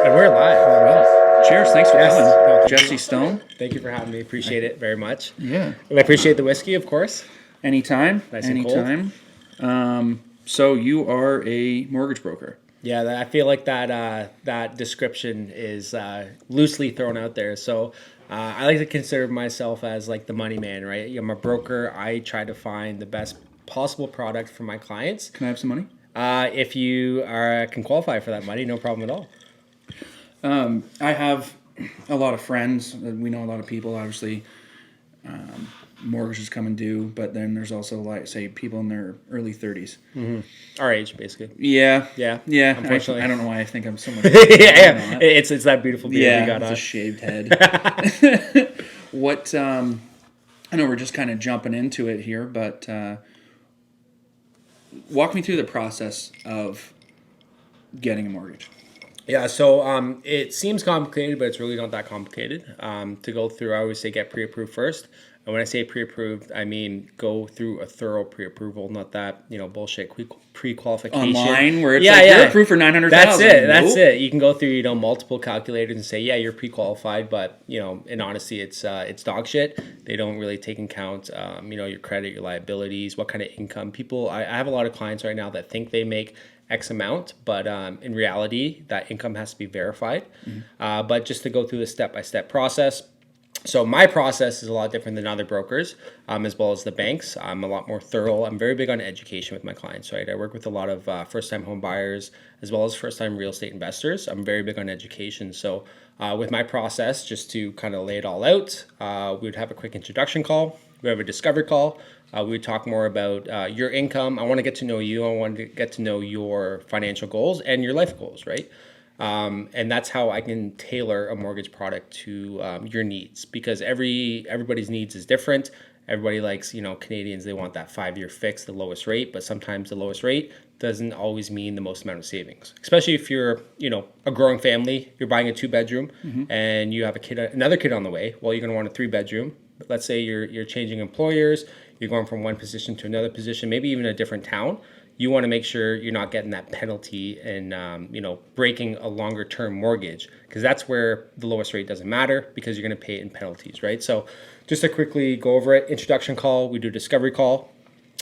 And we're live. Well, cheers. Thanks for Yes. coming. No, thank Jesse you. Stone. Thank you for having me. Appreciate it very much. Yeah. And I appreciate the whiskey, of course. Anytime. Nice and anytime. So you are a mortgage broker. Yeah, I feel like that description is loosely thrown out there. So I like to consider myself as like the money man, right? I'm a broker. I try to find the best possible product for my clients. Can I have some money? If you can qualify for that money, no problem at all. I have a lot of friends. We know a lot of people, obviously. Mortgages come and due, but then there's also, like, say, people in their early 30s. Mm-hmm. Our age, basically. Yeah. Yeah. Unfortunately. I don't know why I think I'm so much. Yeah. It's that beautiful beard you got it's on. a shaved head. What, I know we're just kind of jumping into it here, but walk me through the process of getting a mortgage. Yeah, so it seems complicated, but it's really not that complicated to go through. I always say get pre-approved first. And when I say pre-approved, I mean go through a thorough pre-approval, not that, bullshit pre-qualification. Online, where it's you're approved for $900,000. That's it. You can go through, multiple calculators and say, yeah, you're pre-qualified, but, in honesty, it's dog shit. They don't really take into account, your credit, your liabilities, what kind of income. I have a lot of clients right now that think they make X amount, but in reality, that income has to be verified. Mm-hmm. But just to go through the step-by-step process. So my process is a lot different than other brokers, as well as the banks. I'm a lot more thorough. I'm very big on education with my clients, right? I work with a lot of first-time home buyers as well as first-time real estate investors. I'm very big on education. So with my process, just to kind of lay it all out, we would have a quick introduction call. We have a discovery call. We would talk more about your income. I want to get to know you. I want to get to know your financial goals and your life goals, right? And that's how I can tailor a mortgage product to your needs, because everybody's needs is different. Everybody likes, Canadians, they want that 5-year fix, the lowest rate, but sometimes the lowest rate doesn't always mean the most amount of savings, especially if you're, a growing family, you're buying a 2-bedroom mm-hmm. and you have another kid on the way. Well, you're going to want a 3-bedroom. Let's say you're changing employers, you're going from one position to another position, maybe even a different town. You want to make sure you're not getting that penalty and, breaking a longer term mortgage, because that's where the lowest rate doesn't matter, because you're going to pay it in penalties, right? So just to quickly go over it, introduction call, we do discovery call.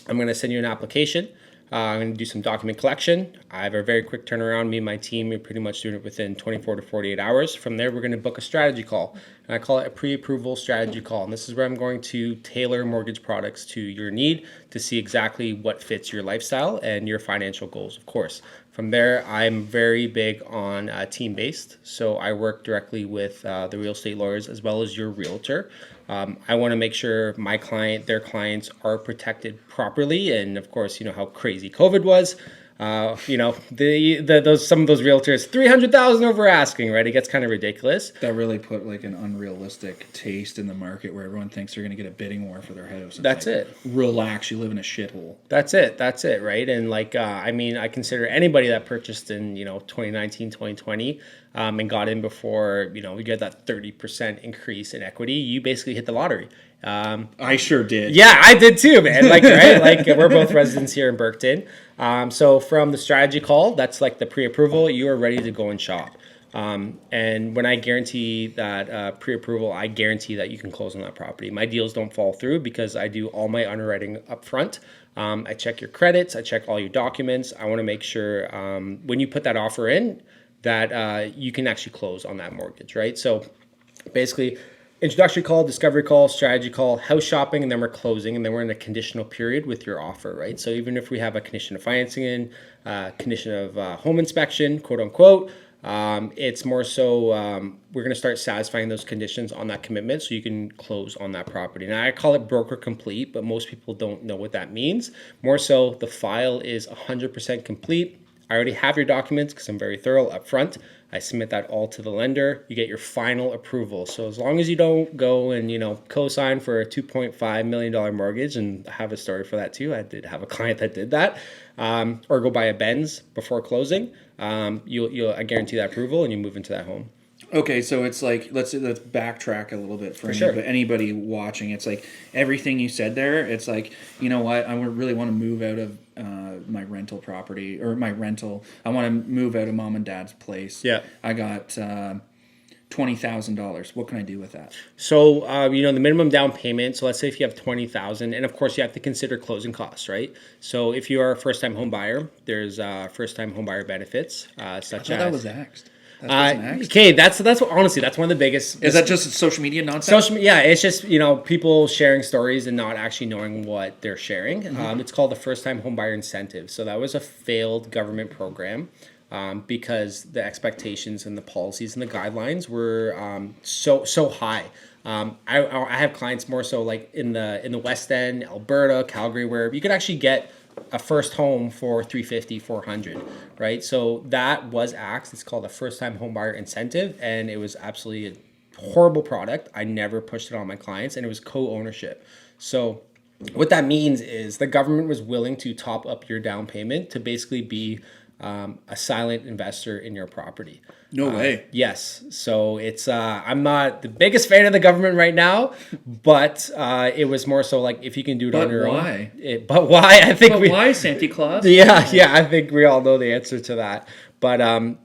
I'm going to send you an application. I'm going to do some document collection. I have a very quick turnaround. Me and my team are pretty much doing it within 24 to 48 hours. From there, we're going to book a strategy call. And I call it a pre-approval strategy call. And this is where I'm going to tailor mortgage products to your need to see exactly what fits your lifestyle and your financial goals, of course. From there, I'm very big on team-based. So I work directly with the real estate lawyers as well as your realtor. I want to make sure their clients are protected properly. And of course, you know how crazy COVID was. Some of those realtors, 300,000 over asking, right? It gets kind of ridiculous. That really put like an unrealistic taste in the market where everyone thinks they're going to get a bidding war for their house. That's it. Relax, you live in a shithole. That's it, right? And I consider anybody that purchased in, 2019, 2020, and got in before, we get that 30% increase in equity, you basically hit the lottery. I sure did. Yeah, I did too, man. Right? We're both residents here in Burkton. So from the strategy call, that's like the pre-approval, you are ready to go and shop. And when I guarantee that pre-approval, I guarantee that you can close on that property. My deals don't fall through because I do all my underwriting up front. I check your credits. I check all your documents. I want to make sure when you put that offer in that you can actually close on that mortgage, right? So basically, introductory call, discovery call, strategy call, house shopping, and then we're closing, and then we're in a conditional period with your offer, right? So even if we have a condition of financing in, condition of home inspection, quote unquote, it's more so we're going to start satisfying those conditions on that commitment so you can close on that property. Now, I call it broker complete, but most people don't know what that means. More so, the file is 100% complete. I already have your documents because I'm very thorough up front. I submit that all to the lender. You get your final approval. So as long as you don't go and, co-sign for a $2.5 million mortgage, and I have a story for that too. I did have a client that did that, or go buy a Benz before closing, I guarantee that approval and you move into that home. Okay, so it's like let's backtrack a little bit for sure. anybody watching. It's like everything you said there. It's like, you know what, I would really want to move out of my rental property or my rental. I want to move out of mom and dad's place. Yeah. I got $20,000. What can I do with that? So, the minimum down payment. So let's say if you have 20,000, and of course you have to consider closing costs, right? So if you are a first-time home buyer, there's first-time home buyer benefits, such as That was axed. That wasn't axed. okay, that's what honestly that's one of the biggest. Is that just social media nonsense? Yeah, it's just people sharing stories and not actually knowing what they're sharing. It's called the first time home buyer incentive. So that was a failed government program because the expectations and the policies and the guidelines were so high. I have clients more so like in the West End, Alberta, Calgary, where you could actually get a first home for 350, 400, right? So that was axed. It's called a first time home buyer incentive, and it was absolutely a horrible product. I never pushed it on my clients, and it was co-ownership. So what that means is the government was willing to top up your down payment to basically be a silent investor in your property. No way. Yes. So it's I'm not the biggest fan of the government right now, but it was more so like if you can do it on your own. But why? I think why, Santa Claus? Yeah, I think we all know the answer to that. But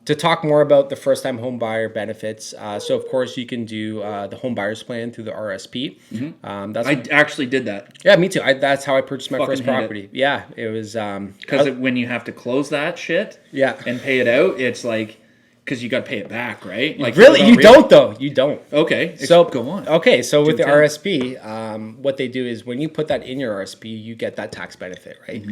to talk more about the first-time home buyer benefits, so of course you can do the home buyers plan through the RSP. I actually did that. Yeah, me too. That's how I purchased my first hate it. property. Yeah, it was Because when you have to close that shit, Yeah. and pay it out, it's like because you got to pay it back, right? Like really, you don't though. You don't. Okay, So go on. Okay, so with the tell. RSP, what they do is when you put that in your RSP, you get that tax benefit, right?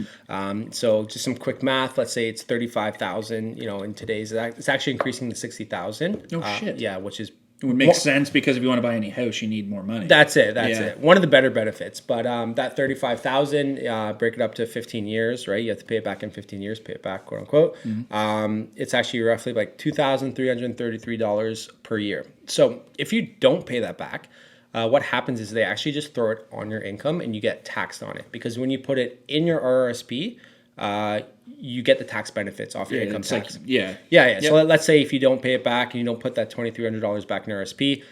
So just some quick math. Let's say it's 35,000. In today's, it's actually increasing to 60,000. No shit. Yeah, which is It would make sense because if you want to buy any house, you need more money. That's it. Yeah. It. One of the better benefits. But that 35,000, break it up to 15 years, right? You have to pay it back in 15 years, pay it back, quote unquote. It's actually roughly like $2,333 per year. So if you don't pay that back, what happens is they actually just throw it on your income and you get taxed on it. Because when you put it in your RRSP, you get the tax benefits off your income tax. Yeah. Yep. So let's say if you don't pay it back and you don't put that $2,300 back in RSP,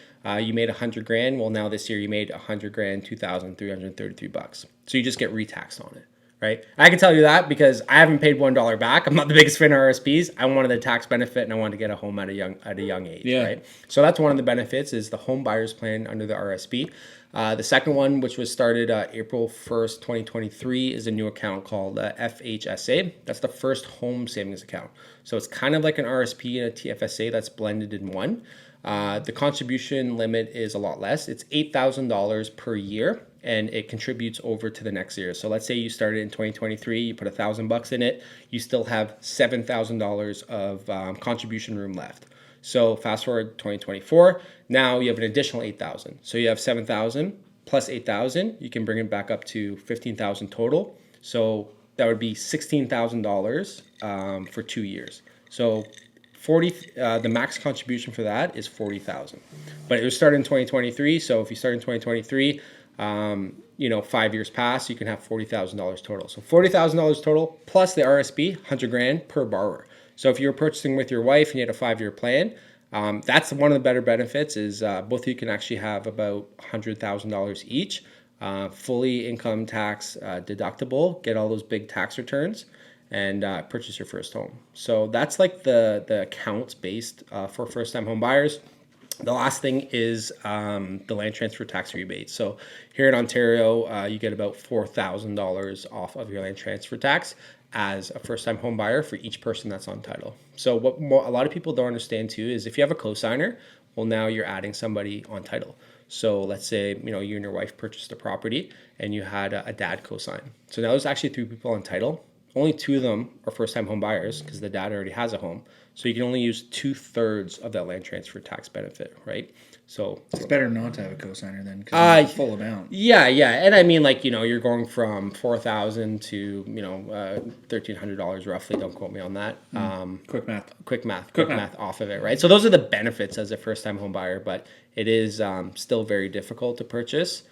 you made $100,000. Well, now this year you made $100,000, $2,333. So you just get retaxed on it, right? I can tell you that because I haven't paid $1 back. I'm not the biggest fan of RSPs. I wanted the tax benefit and I wanted to get a home at a young age, right? So that's one of the benefits is the home buyers plan under the RSP. The second one, which was started April 1st, 2023, is a new account called FHSA. That's the first home savings account. So it's kind of like an RSP and a TFSA that's blended in one. The contribution limit is a lot less. It's $8,000 per year, and it contributes over to the next year. So let's say you started in 2023, you put $1,000 in it, you still have $7,000 of contribution room left. So fast forward 2024, now you have an additional 8,000. So you have 7,000 plus 8,000. You can bring it back up to 15,000 total. So that would be $16,000 for 2 years. So the max contribution for that is 40,000. But it was started in 2023. So if you start in 2023, 5 years pass, you can have $40,000 total. So $40,000 total plus the RSP, $100,000 per borrower. So if you're purchasing with your wife and you had a 5-year plan, that's one of the better benefits is both of you can actually have about $100,000 each, fully income tax deductible, get all those big tax returns, and purchase your first home. So that's like the accounts based for first-time home buyers. The last thing is the land transfer tax rebate. So here in Ontario, you get about $4,000 off of your land transfer tax as a first-time home buyer for each person that's on title. So what a lot of people don't understand too is if you have a cosigner, well, now you're adding somebody on title. So let's say you and your wife purchased a property and you had a dad cosign. So now there's actually 3 people on title. Only 2 of them are first-time home buyers because the dad already has a home. So you can only use 2/3 of that land transfer tax benefit, right? So it's better not to have a cosigner then because it's full amount. Yeah. And I mean, you're going from $4,000 to, $1,300 roughly. Don't quote me on that. Quick math. Quick math off of it, right? So those are the benefits as a first-time home buyer, but it is still very difficult to purchase.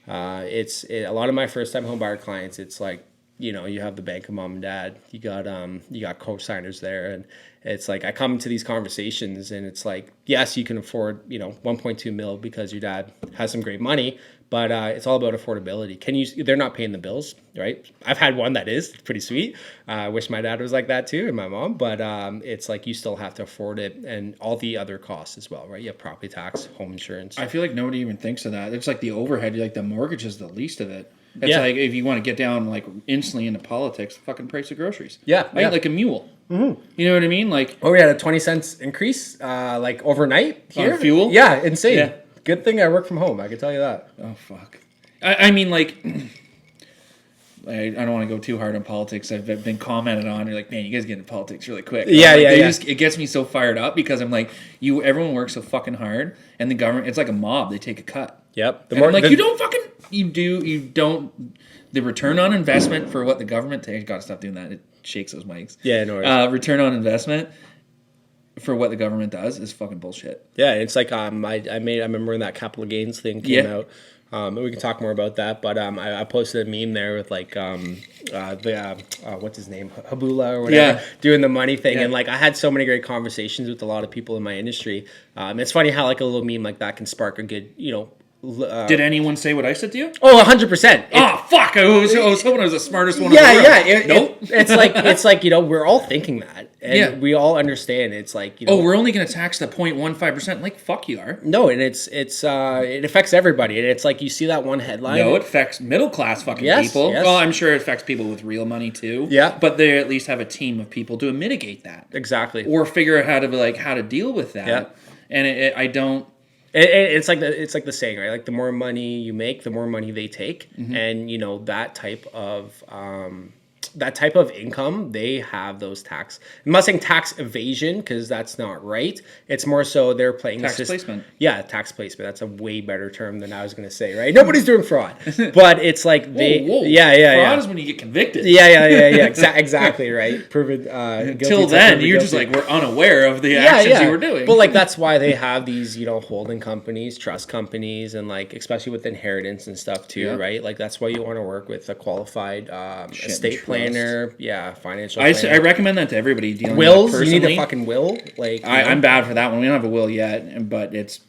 A lot of my first-time home buyer clients, it's like you have the bank of mom and dad, you got co-signers there, and it's like I come to these conversations and it's like, yes, you can afford 1.2 mil because your dad has some great money, but it's all about affordability. They're not paying the bills, right? I've had one that is pretty sweet. I wish my dad was like that too, and my mom, but it's like you still have to afford it, and all the other costs as well, right? You have property tax, home insurance. I feel like nobody even thinks of that. It's like the overhead, like the mortgage is the least of it. It's Yeah. like if you want to get down like instantly into politics, the fucking price of groceries. Yeah, I yeah. eat like a mule. Mm-hmm. You know what I mean? Like, Oh, we had a 20 cents increase, like overnight here. On fuel? Yeah, insane. Yeah. Good thing I work from home. I can tell you that. oh fuck. I mean, like, I don't want to go too hard on politics. I've been commented on. You're like, man, you guys get into politics really quick. Yeah, like, yeah, they yeah. It gets me so fired up because I'm like, everyone works so fucking hard, and the government, it's like a mob. They take a cut. Yep. And I'm like, you don't. The return on investment for what the government takes. Gotta stop doing that. It shakes those mics. Yeah, no worries. Return on investment for what the government does is fucking bullshit. Yeah, it's like I remember when that capital gains thing came out. And we can talk more about that, but I posted a meme there with like what's his name, Habula or whatever, doing the money thing, and like I had so many great conversations with a lot of people in my industry. It's funny how like a little meme like that can spark a good Did anyone say what I said to you? Oh, 100%. Oh fuck! I was hoping I was the smartest one. Yeah, in the room. Nope. It's like we're all thinking that, and we all understand. It's like oh, we're only going to tax the 0.15%. Like fuck you are. No, and it affects everybody, and it's like you see that one headline. No, it affects middle class fucking people. Yes. Well, I'm sure it affects people with real money too. Yeah, but they at least have a team of people to mitigate that exactly, or figure out how to deal with that. Yeah. And I don't. It's like the saying, right? Like the more money you make, the more money they take, and that type of income, they have those tax. I'm not saying tax evasion because that's not right. It's more so they're playing tax placement. Yeah, tax placement. That's a way better term than I was going to say. Right? Nobody's doing fraud, but it's like they. Whoa. Fraud is when you get convicted. Yeah. Exactly right. Proven. Until then, you're just like we're unaware of the actions you were doing. But like that's why they have these holding companies, trust companies, and like especially with inheritance and stuff too, right? Like that's why you want to work with a qualified estate planner. Financial planner. I recommend that to everybody dealing wills. with it You need a fucking will. Like I'm bad for that one. We don't have a will yet, but it's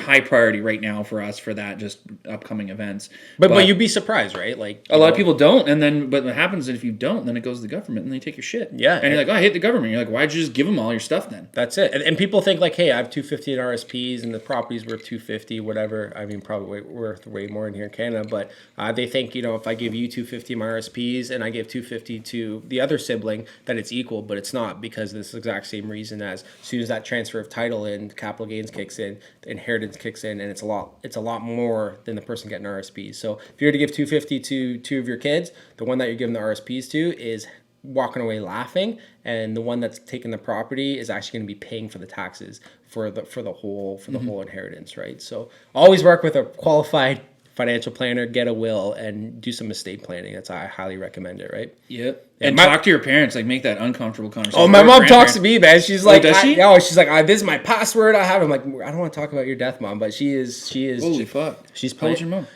high priority right now for us for that just upcoming events. But you'd be surprised, right? Like a lot of people don't, and then but what happens is if you don't, then it goes to the government and they take your shit. Yeah, and you're like, oh, I hate the government. You're like, why'd you just give them all your stuff then? That's it. And people think like, hey, I have $250 in RSPs and the property's worth $250, whatever. I mean, probably worth way more in here in Canada, but they think if I give you $250 in my RSPs and I give $250 to the other sibling, that it's equal, but it's not because of this exact same reason. As soon as that transfer of title in, capital gains kicks in, the inheritance kicks in, and it's a lot more than the person getting RSPs. So if you were to give $250 to two of your kids, the one that you're giving the RSPs to is walking away laughing, and the one that's taking the property is actually going to be paying for the taxes for the whole inheritance, right? So always work with a qualified financial planner, get a will, and do some estate planning. I highly recommend it, right? Yep. And talk to your parents, like make that uncomfortable conversation. Oh, my mom talks to me, man. She's like, does she? She's like, this is my password. I have. I'm like, I don't want to talk about your death, Mom, but she is. Holy fuck. She's How old's your mom?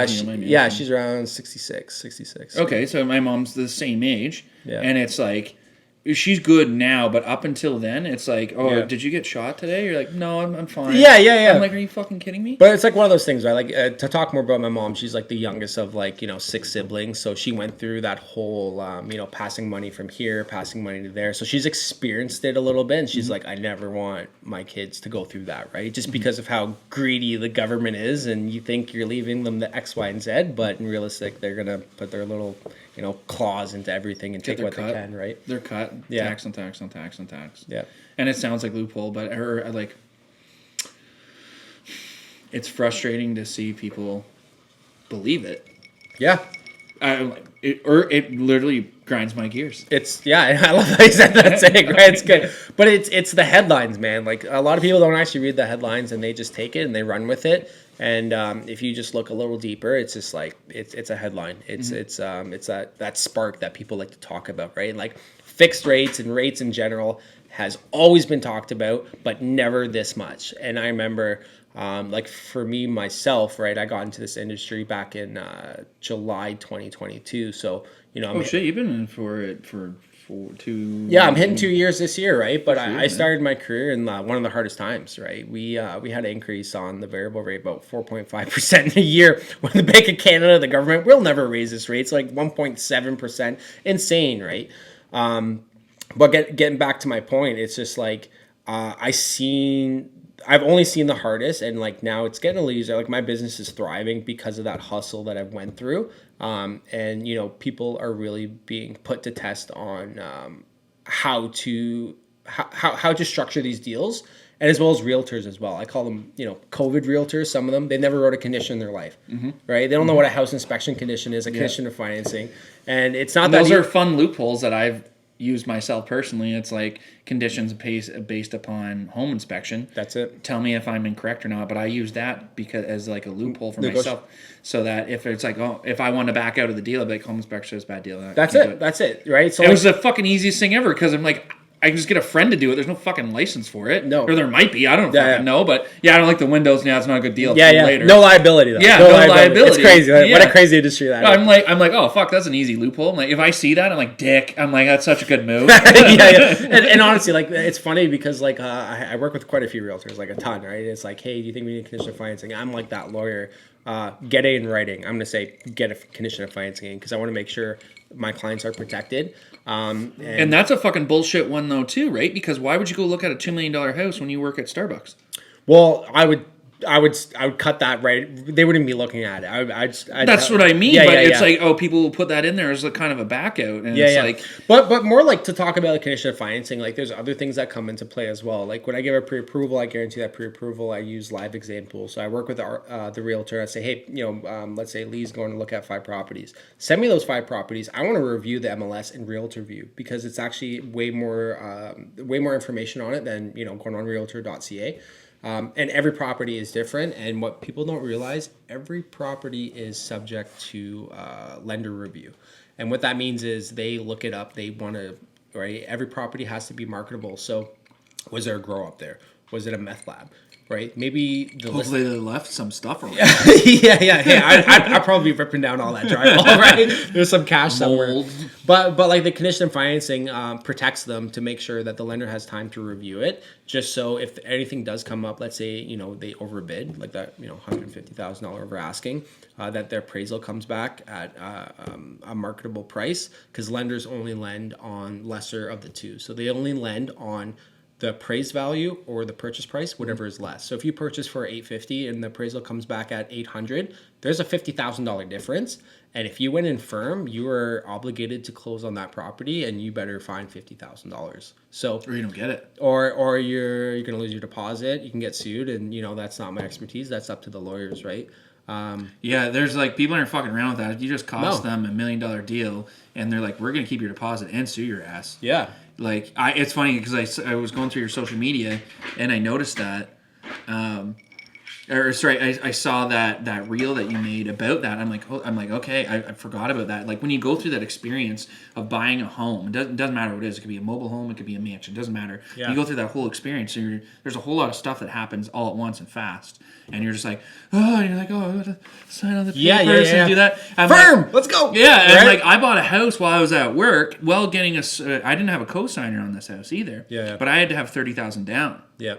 She's around 66. Okay, so my mom's the same age, Yeah. and it's like she's good now, but up until then, it's like, did you get shot today? You're like, no, I'm fine. Yeah. I'm like, are you fucking kidding me? But it's like one of those things, right? Like to talk more about my mom, she's like the youngest of 6 siblings, so she went through that whole passing money from here, passing money to there. So she's experienced it a little bit, and she's like, I never want my kids to go through that, right? Just because of how greedy the government is, and you think you're leaving them the X, Y, and Z, but in realistic, they're gonna put their little claws into everything and take what they can, right? They're cut. Yeah. Tax on tax on tax on tax. Yeah. And it sounds like loophole, but it's frustrating to see people believe it. Yeah. It literally grinds my gears. I love how you said that saying, right? It's good. But it's the headlines, man. Like a lot of people don't actually read the headlines and they just take it and they run with it. And if you just look a little deeper, it's just like it's a headline. It's that spark that people like to talk about, right? Like fixed rates and rates in general has always been talked about, but never this much. And I remember Like for me myself, right? I got into this industry back in July 2022. So Oh shit, you've been in for it for 2. yeah, I'm hitting 2 years this year, right? But Good for you, I man. started my career in one of the hardest times, right? We had an increase on the variable rate about 4.5% a year. When the Bank of Canada, the government, will never raise this rate. It's like 1.7%, insane, right? But getting back to my point, it's just like I've only seen the hardest, and like now it's getting a little easier. Like my business is thriving because of that hustle that I've went through, and people are really being put to test on how to how to structure these deals, and as well as realtors as well. I call them COVID realtors. Some of them, they never wrote a condition in their life, right? They don't know what a house inspection condition is, a condition of financing, and it's not And that those are fun loopholes that I've used myself personally. It's like conditions based upon home inspection. That's it. Tell me if I'm incorrect or not, but I use that because as like a loophole for myself, so that if it's like, oh, if I want to back out of the deal, I'd be like, home inspection is a bad deal. That's it. That's it. Right. So it was the fucking easiest thing ever because I'm like, I can just get a friend to do it. There's no fucking license for it. No. Or there might be. I don't fucking know. But yeah, I don't like the windows. Yeah, it's not a good deal. Yeah, yeah. Later. No liability though. Yeah, no liability. It's crazy. Yeah. What a crazy industry that is. I'm like, oh fuck, that's an easy loophole. I'm like, if I see that, I'm like, dick. I'm like, that's such a good move. yeah. And honestly, like it's funny because like I work with quite a few realtors, like a ton, right? It's like, hey, do you think we need condition of financing? I'm like that lawyer. Get it in writing. I'm gonna say get a condition of financing because I want to make sure my clients are protected. And that's a fucking bullshit one though too, right? Because why would you go look at a $2 million house when you work at Starbucks? Well, I would cut that right. They wouldn't be looking at it. That's what I mean. Yeah, but yeah, it's yeah. like, oh, people will put that in there as a kind of a back out, and it's like, but more like to talk about the condition of financing. Like, there's other things that come into play as well. Like when I give a pre-approval, I guarantee that pre-approval. I use live examples. So I work with the realtor. I say, hey, let's say Lee's going to look at 5 properties. Send me those 5 properties. I want to review the MLS and Realtor View because it's actually way more information on it than going on Realtor.ca. And every property is different. And what people don't realize, every property is subject to lender review. And what that means is they look it up. They want to, right? Every property has to be marketable. So was there a grow up there? Was it a meth lab? Right? Maybe hopefully they left some stuff around. yeah. Hey, I'd probably be ripping down all that drywall, right? There's some cash somewhere. But like the condition of financing protects them to make sure that the lender has time to review it. Just so if anything does come up, let's say they overbid, like that $150,000 over asking, that their appraisal comes back at a marketable price because lenders only lend on lesser of the two. So they only lend on the appraised value or the purchase price, whatever is less. So if you purchase for $850 and the appraisal comes back at $800, there's a $50,000 difference. And if you went in firm, you are obligated to close on that property, and you better find $50,000. So or you don't get it, or you're gonna lose your deposit. You can get sued, and that's not my expertise. That's up to the lawyers, right? Yeah, there's like people aren't fucking around with that. If you just cost them $1 million deal, and they're like, we're gonna keep your deposit and sue your ass. Yeah. Like it's funny because I was going through your social media and I noticed that, I saw that reel that you made about that. I'm like, okay, I forgot about that. Like when you go through that experience of buying a home, it doesn't matter what it is. It could be a mobile home, it could be a mansion, it doesn't matter. Yeah. You go through that whole experience, and there's a whole lot of stuff that happens all at once and fast, and you're just like, oh, you're like, oh, I gotta sign on the papers and do that. I'm firm, like, let's go. Yeah, and like I bought a house while I was at work. Well, getting I didn't have a co-signer on this house either. Yeah. But I had to have $30,000 down. Yeah.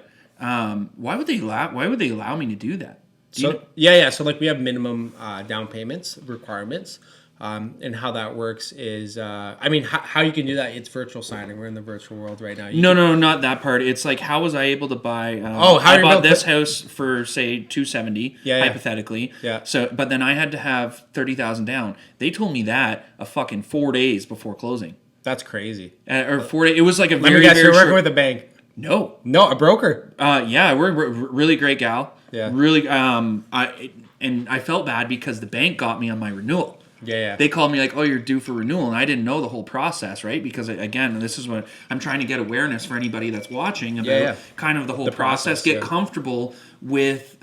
Why would they allow me to do that? So like we have minimum down payments requirements, and how that works is, how you can do that. It's virtual signing. We're in the virtual world right now. No, not that part. It's like, how was I able to buy? I bought this house for say $270, hypothetically. Yeah. So, but then I had to have $30,000 down. They told me that a fucking 4 days before closing. That's crazy. Or 4 days. It was like a Let me guess, you're working with a bank. No, a broker. Yeah, we're really great gal. Yeah. Really, I felt bad because the bank got me on my renewal. Yeah. They called me like, oh, you're due for renewal, and I didn't know the whole process, right? Because again, this is what I'm trying to get awareness for anybody that's watching about kind of the whole process. Get comfortable with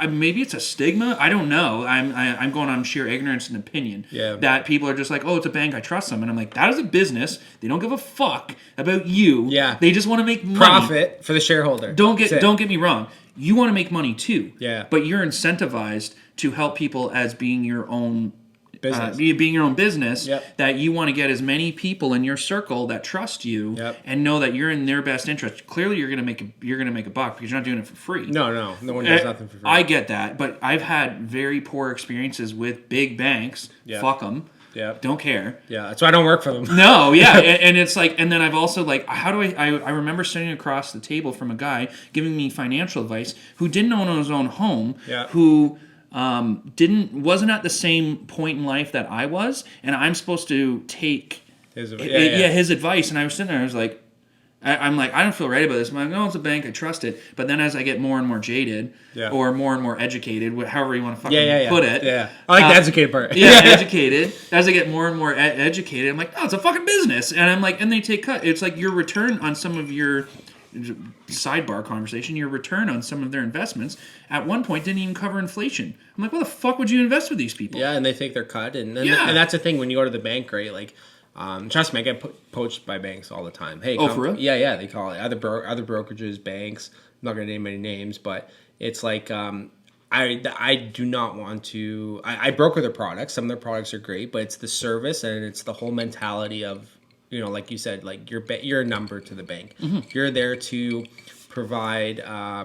maybe it's a stigma. I don't know. I'm going on sheer ignorance and opinion. Yeah. That people are just like, oh, it's a bank, I trust them, and I'm like, that is a business. They don't give a fuck about you. Yeah. They just want to make money. Profit for the shareholder. Don't get me wrong. You want to make money too. Yeah. But you're incentivized to help people as being your own business. Being your own business. Yep. That you want to get as many people in your circle that trust you. Yep. And know that you're in their best interest. Clearly, you're gonna make a buck because you're not doing it for free. No one does nothing for free. I get that, but I've had very poor experiences with big banks. Yeah. Fuck them. Yeah. Don't care. Yeah, that's why I don't work for them. No, yeah, and it's like, and then I've also like, how do I remember sitting across the table from a guy giving me financial advice who didn't own his own home, Yeah. who wasn't at the same point in life that I was, and I'm supposed to take his advice, and I was sitting there, I was like, I'm like, I don't feel right about this. I'm like, no, it's a bank, I trust it. But then as I get more and more jaded, or more and more educated, however you want to fucking put it. Yeah, I like the educated part. Educated. As I get more and more educated, I'm like, no, it's a fucking business. And I'm like, and they take cut. It's like your return on some of your sidebar conversation, your return on some of their investments at one point didn't even cover inflation. I'm like, what the fuck would you invest with these people? Yeah, and they take their cut, and that's the thing when you go to the bank, right? Like, trust me, I get poached by banks all the time. Hey, for real? Yeah, they call it other brokerages, banks. I'm not gonna name any names, but it's like I do not want to. I broker their products. Some of their products are great, but it's the service and it's the whole mentality of, like you said, like you're a number to the bank. Mm-hmm. You're there to provide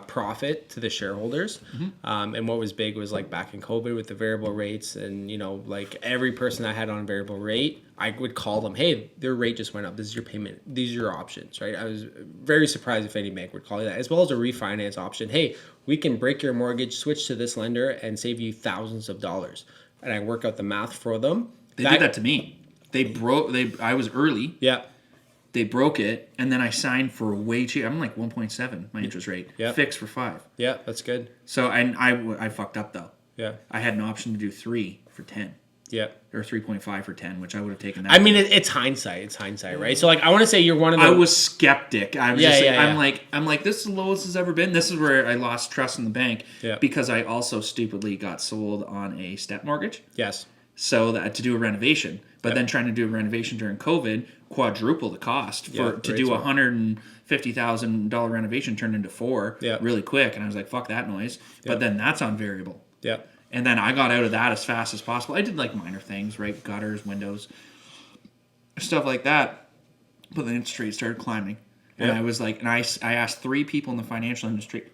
profit to the shareholders. Mm-hmm. And what was big was like back in COVID with the variable rates, and like every person I had on variable rate, I would call them, hey, their rate just went up. This is your payment. These are your options, right? I was very surprised if any bank would call you that, as well as a refinance option. Hey, we can break your mortgage, switch to this lender, and save you thousands of dollars. And I work out the math for them. They did that to me. I was early. Yeah. They broke it, and then I signed for way cheap. I'm like 1.7, my interest rate. Yeah. Fixed for 5. Yeah, that's good. So I fucked up though. Yeah. I had an option to do 3 for 10. Yeah. Or 3.5 for 10, which I would have taken that. I mean, it's hindsight. It's hindsight, right? So, like, I want to say you're one of the... I was skeptic. I was I'm I'm like, this is the lowest it's ever been. This is where I lost trust in the bank. Yeah. Because I also stupidly got sold on a step mortgage. Yes. So that to do a renovation. But then trying to do a renovation during COVID, quadruple the cost to do a $150,000 renovation turned into $4 really quick. And I was like, fuck that noise. But then that's on variable. Yeah. And then I got out of that as fast as possible. I did like minor things, right? Gutters, windows, stuff like that. But the interest rate started climbing. And I was like, and I asked 3 people in the financial industry,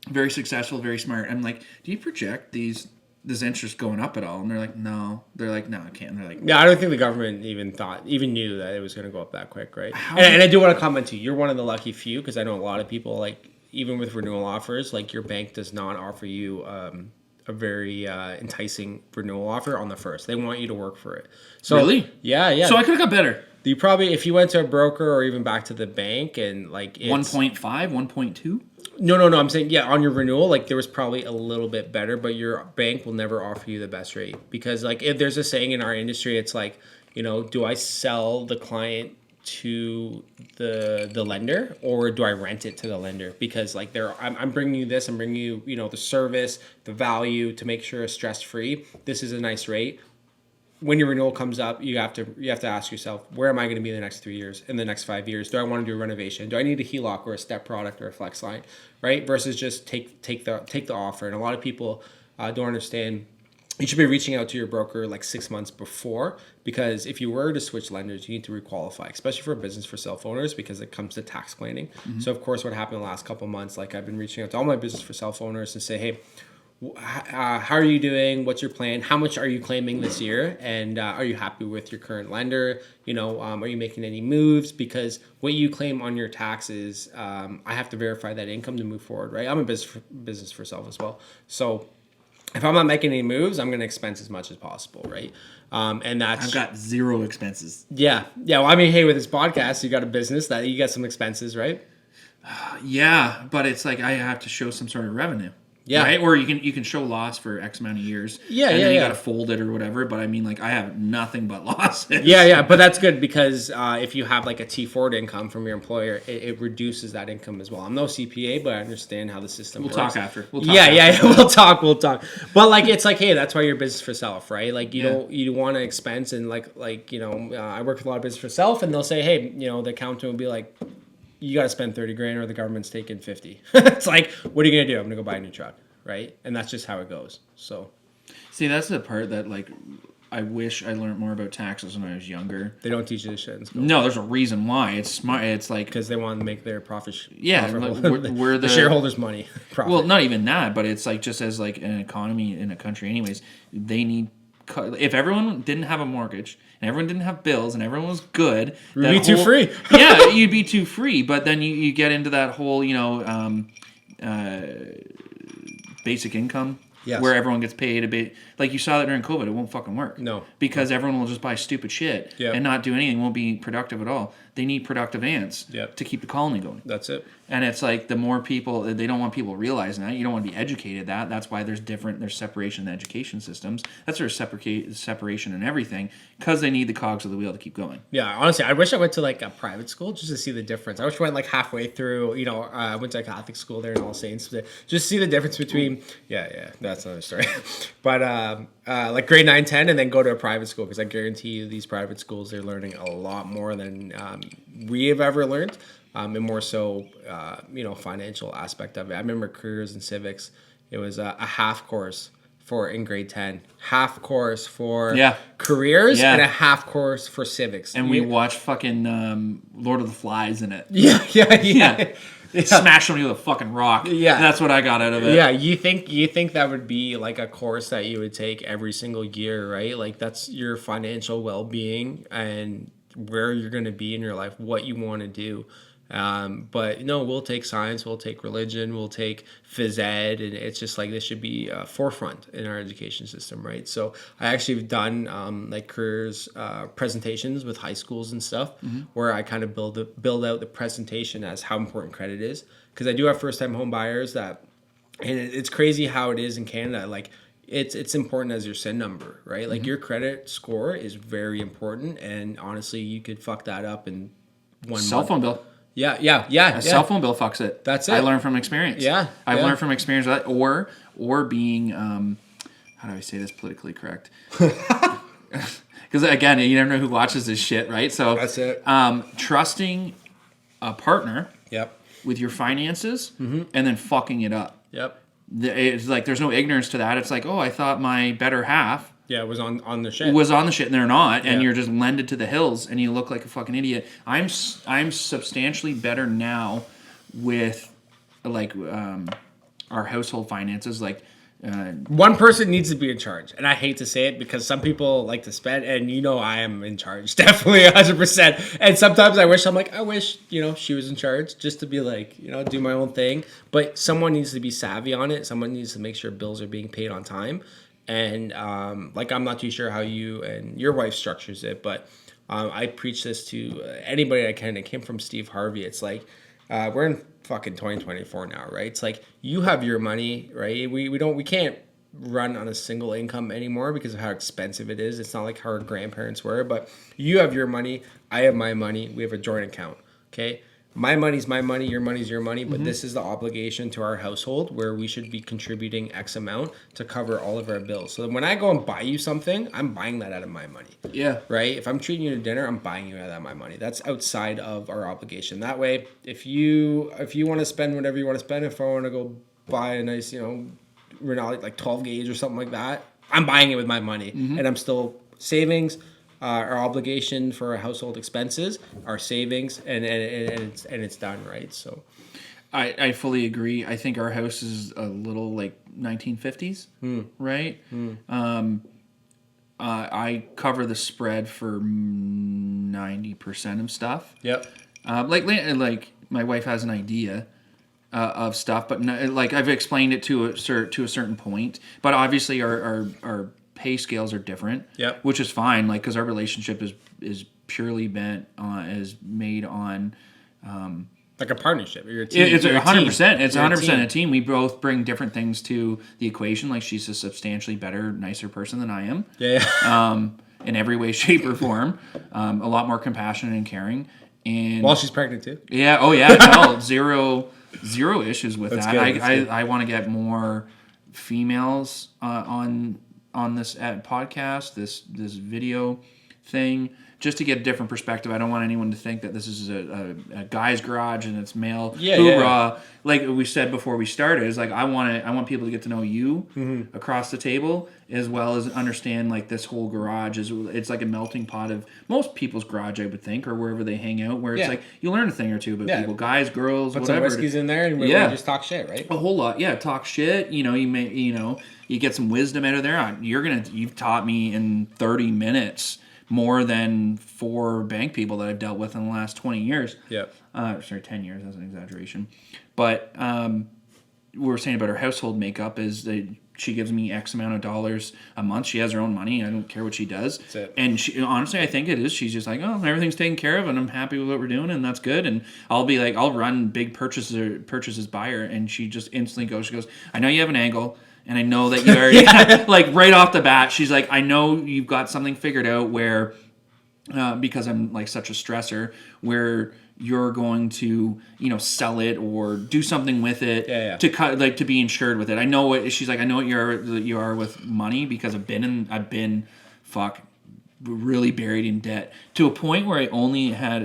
very successful, very smart. I'm like, do you project this interest going up at all? And they're like, no. They're like, no, I can't. And they're like, yeah, I don't think the government even knew that it was going to go up that quick, right? And I do want to comment too. You're one of the lucky few, because I know a lot of people, like, even with renewal offers, like, your bank does not offer you a very enticing renewal offer on the first. They want you to work for it. So, really? Yeah. So I could have got better. You probably, if you went to a broker or even back to the bank and like 1.5, 1.2. No. I'm saying, on your renewal, like there was probably a little bit better, but your bank will never offer you the best rate, because like if there's a saying in our industry, it's like, do I sell the client to the lender, or do I rent it to the lender? Because like I'm bringing you this, I'm bringing you, the service, the value to make sure it's stress free. This is a nice rate. When your renewal comes up, you have to ask yourself, where am I going to be in the next 3 years, in the next 5 years? Do I want to do a renovation? Do I need a HELOC or a step product or a flex line, right? Versus just take the offer. And a lot of people don't understand. You should be reaching out to your broker like 6 months before, because if you were to switch lenders, you need to requalify, especially for a business for self-owners, because it comes to tax planning. Mm-hmm. So of course, what happened the last couple of months, like I've been reaching out to all my business for self-owners to say, hey, how are you doing? What's your plan? How much are you claiming this year? And are you happy with your current lender? Are you making any moves? Because what you claim on your taxes, I have to verify that income to move forward, right? I'm a business for self as well. So if I'm not making any moves, I'm going to expense as much as possible, right? And that's... I've got 0 expenses. Yeah. Well, I mean, hey, with this podcast, you got a business that you got some expenses, right? Yeah, but it's like I have to show some sort of revenue. Yeah. Right? Or you can show loss for X amount of years. Yeah, and yeah, then you yeah. got to fold it or whatever. But I mean, like, I have nothing but losses. Yeah, but that's good because if you have like a T4 income from your employer, it reduces that income as well. I'm no CPA, but I understand how the system works. We'll talk after. Yeah, we'll talk. But like, it's like, hey, that's why you're business for self, right? Like, you want to expense and like I work with a lot of business for self, and they'll say, hey, the accountant will be like, you got to spend 30 grand or the government's taking 50. It's like, what are you gonna do? I'm gonna go buy a new truck, right? And that's just how it goes. So, see, that's the part that like, I wish I learned more about taxes when I was younger. they don't teach you this shit in school. No, there's a reason why. It's smart. It's like Because they want to make their profit. we're the shareholders' money. Profit. Well, not even that, but it's like just as like an economy in a country, anyways. They need. If everyone didn't have a mortgage and everyone didn't have bills and everyone was good, you'd be too free. Yeah, you'd be too free. But then you get into that whole basic income. Yes. Where everyone gets paid a bit. Like you saw that during COVID, it won't fucking work. No. Because everyone will just buy stupid shit and not do anything, won't be productive at all. They need productive ants to keep the colony going. That's it. And it's like the more people, they don't want people realizing that. You don't want to be educated that. That's why there's separation in the education systems. That's their separation in everything because they need the cogs of the wheel to keep going. Yeah, honestly, I wish I went to like a private school just to see the difference. I wish I went like halfway through, I went to a Catholic school there in All Saints to just see the difference between, that's another story. But like grade 9, 10, and then go to a private school because I guarantee you these private schools, they're learning a lot more than we have ever learned. And more so, financial aspect of it. I remember careers and civics. It was a half course in grade 10, half course for careers, and a half course for civics. And we watched fucking Lord of the Flies in it. Yeah. Smash somebody with a fucking rock. Yeah, that's what I got out of it. Yeah, you think that would be like a course that you would take every single year, right? Like that's your financial well-being and where you're going to be in your life, what you want to do. But no, we'll take science, we'll take religion, we'll take phys ed, and it's just like this should be forefront in our education system, right? So I actually have done like careers presentations with high schools and stuff, where I kind of build out the presentation as how important credit is, because I do have first time home buyers and it's crazy how it is in Canada, like. It's important as your SIN number, right? Like your credit score is very important, and honestly, you could fuck that up in one cell phone bill. Yeah. A cell phone bill fucks it. That's it. I learned from experience. I've learned from experience that, or being how do I say this politically correct? Because again, you never know who watches this shit, right? So that's it. Trusting a partner. Yep. With your finances, and then fucking it up. Yep. It's like there's no ignorance to that. It's like, oh, I thought my better half was on the shit. Was on the shit, and they're not, and you're just lended to the hills, and you look like a fucking idiot. I'm substantially better now with like our household finances. Like one person needs to be in charge, and I hate to say it because some people like to spend, and I am in charge, definitely 100%. And sometimes I wish she was in charge, just to be like do my own thing. But someone needs to be savvy on it. Someone needs to make sure bills are being paid on time. And I'm not too sure how you and your wife structures it, but I preach this to anybody I can. It came from Steve Harvey. It's like we're in fucking 2024 now, right? It's like you have your money, right? We can't run on a single income anymore because of how expensive it is. It's not like how our grandparents were, but you have your money, I have my money, we have a joint account, okay? My money's my money, your money's your money, but this is the obligation to our household where we should be contributing X amount to cover all of our bills. So when I go and buy you something, I'm buying that out of my money. Yeah. Right? If I'm treating you to dinner, I'm buying you out of my money. That's outside of our obligation. That way, if you want to spend whatever you want to spend, if I want to go buy a nice, Renewal, like 12 gauge or something like that, I'm buying it with my money. And I'm still savings. Our obligation for our household expenses, our savings, and it's done, right? So, I fully agree. I think our house is a little like 1950s, right? I cover the spread for 90% of stuff. Yep. Like my wife has an idea of stuff, but like I've explained it to a certain point. But obviously, our pay scales are different, which is fine, like because our relationship is purely made on Like a partnership. You're a team. It's 100%. It's You're 100% a team. We both bring different things to the equation. Like she's a substantially better, nicer person than I am. Yeah. In every way, shape, or form. A lot more compassionate and caring. And While she's pregnant too. Yeah. Oh yeah. No, zero issues with That's that. good. I want to get more females on this podcast, this video thing, just to get a different perspective. I don't want anyone to think that this is a guy's garage and it's male. Yeah, hoorah. Like we said before we started, is like I want people to get to know you across the table, as well as understand like this whole garage it's like a melting pot of most people's garage, I would think, or wherever they hang out, where it's like you learn a thing or two about people, guys, girls, put whatever. Put some whiskeys in there and we just talk shit, right? A whole lot, talk shit. You get some wisdom out of there. You've taught me in 30 minutes more than 4 bank people that I've dealt with in the last 20 years. Yeah. 10 years, that's an exaggeration. But we were saying about her household makeup is that she gives me X amount of dollars a month. She has her own money. I don't care what she does. That's it. And she, honestly, I think it is. She's just like, oh, everything's taken care of and I'm happy with what we're doing and that's good. And I'll be like, I'll run big purchases by her and she just instantly she goes, I know you have an angle. And I know that you already, like right off the bat, she's like, I know you've got something figured out where, because I'm like such a stressor, where you're going to, sell it or do something with it to cut, like to be insured with it. I know what she's like. I know what you are with money because I've been really buried in debt to a point where I only had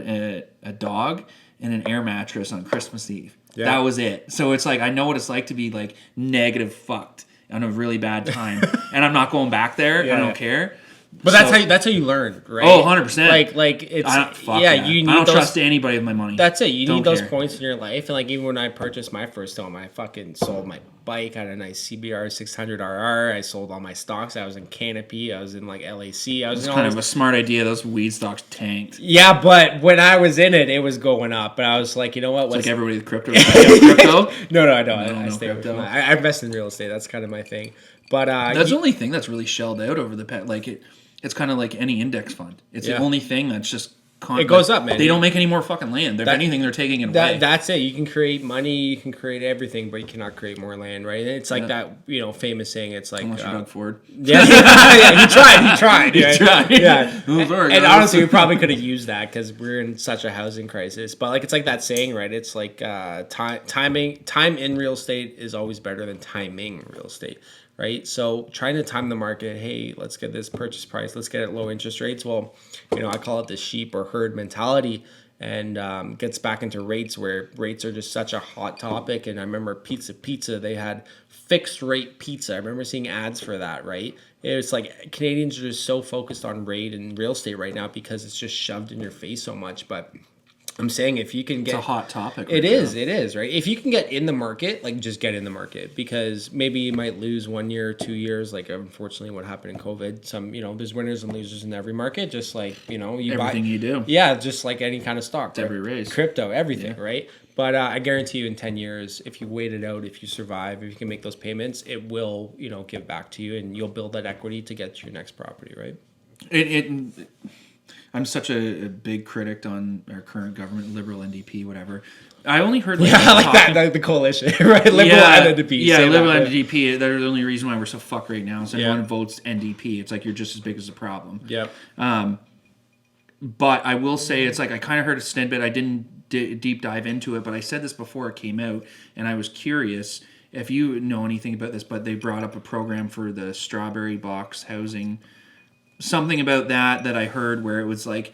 a dog and an air mattress on Christmas Eve. Yeah. That was it. So it's like I know what it's like to be like negative fucked on a really bad time, and I'm not going back there. I don't care. But that's how you learn, right? Oh, 100%. Like it's you need I don't trust anybody with my money. That's it. You need those points in your life, and like even when I purchased my first home, I fucking sold my bike. I had a nice CBR 600 RR. I sold all my stocks. I was in Canopy. I was in like LAC. I was in kind of a smart idea. Those weed stocks tanked. Yeah, but when I was in it was going up. But I was like, you know what? It's like everybody with crypto. Crypto? No, I don't. I stay with crypto. I invest in real estate. That's kind of my thing. But that's the only thing that's really shelled out over the past. Like it's kind of like any index fund. It's the only thing that's just. It goes up, man. They don't make any more fucking land. If anything, they're taking it away. That's it. You can create money, you can create everything, but you cannot create more land, right? And it's like that, famous saying. It's like unless you're Doug Ford. Yeah, he tried. He tried. Yeah, and honestly, we probably could have used that because we're in such a housing crisis. But like, it's like that saying, right? It's like time in real estate is always better than timing real estate. Right, so trying to time the market. Hey, let's get this purchase price. Let's get it low interest rates. Well, I call it the sheep or herd mentality, and gets back into rates where rates are just such a hot topic. And I remember Pizza, they had fixed rate pizza. I remember seeing ads for that. Right, it's like Canadians are just so focused on rate and real estate right now because it's just shoved in your face so much, but. I'm saying if you can get... It's a hot topic. It is, right? If you can get in the market, like just get in the market because maybe you might lose 1 year, 2 years, like unfortunately what happened in COVID. Some, there's winners and losers in every market, just like, you everything you do. Yeah, just like any kind of stock. It's every race. Crypto, everything, right? But I guarantee you in 10 years, if you wait it out, if you survive, if you can make those payments, it will, give back to you and you'll build that equity to get to your next property, right? I'm such a big critic on our current government, Liberal, NDP, whatever. I only heard... that, the coalition, right? Liberal and NDP. Yeah, Liberal and NDP. They're the only reason why we're so fucked right now. So everyone votes NDP. It's like you're just as big as the problem. Yep. But I will say, it's like I kind of heard a snippet. I didn't deep dive into it, but I said this before it came out, and I was curious if you know anything about this, but they brought up a program for the strawberry box housing. Something about that I heard where it was like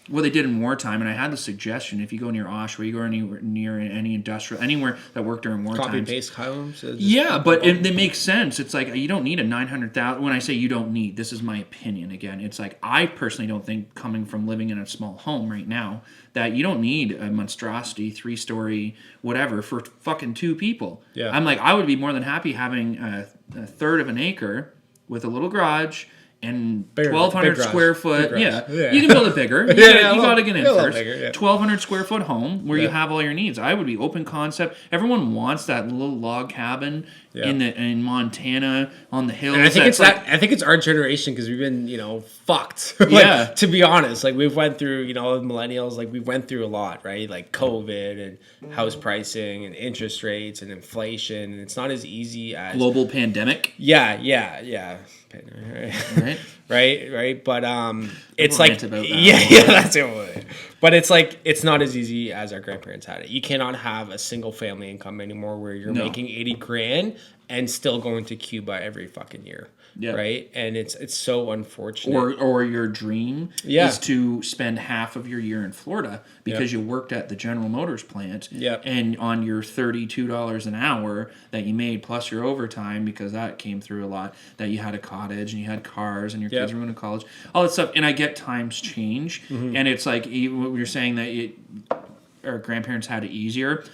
what they did in wartime, and I had the suggestion if you go near Oshawa, you go anywhere near any industrial, anywhere that worked during wartime. Copy-paste homes? Yeah, but it makes sense. It's like you don't need a 900,000. When I say you don't need, this is my opinion again. It's like I personally don't think coming from living in a small home right now that you don't need a monstrosity 3-story whatever for fucking 2 people. Yeah. I'm like I would be more than happy having a third of an acre with a little garage and Bigger, 1,200 big garage, square foot. big Yeah. garage. Yeah. You can build it bigger. You got to get in first. Bigger, yeah. 1,200 square foot home where you have all your needs. I would be open concept. Everyone wants that little log cabin in Montana on the hills. And I think I think it's our generation because we've been fucked. To be honest, like we've went through millennials, like we went through a lot, right? Like COVID and house pricing and interest rates and inflation, and it's not as easy as global pandemic. Yeah. Right. But it's like that's it. But it's like it's not as easy as our grandparents had it. You cannot have a single family income anymore where you're making 80 grand and still going to Cuba every fucking year. Yeah. Right. And it's so unfortunate. Or your dream is to spend half of your year in Florida because you worked at the General Motors plant. Yep. And on your $32 an hour that you made plus your overtime, because that came through a lot, that you had a cottage and you had cars and your kids were going to college, all that stuff. And I get times change. Mm-hmm. And it's like you're saying that our grandparents had it easier.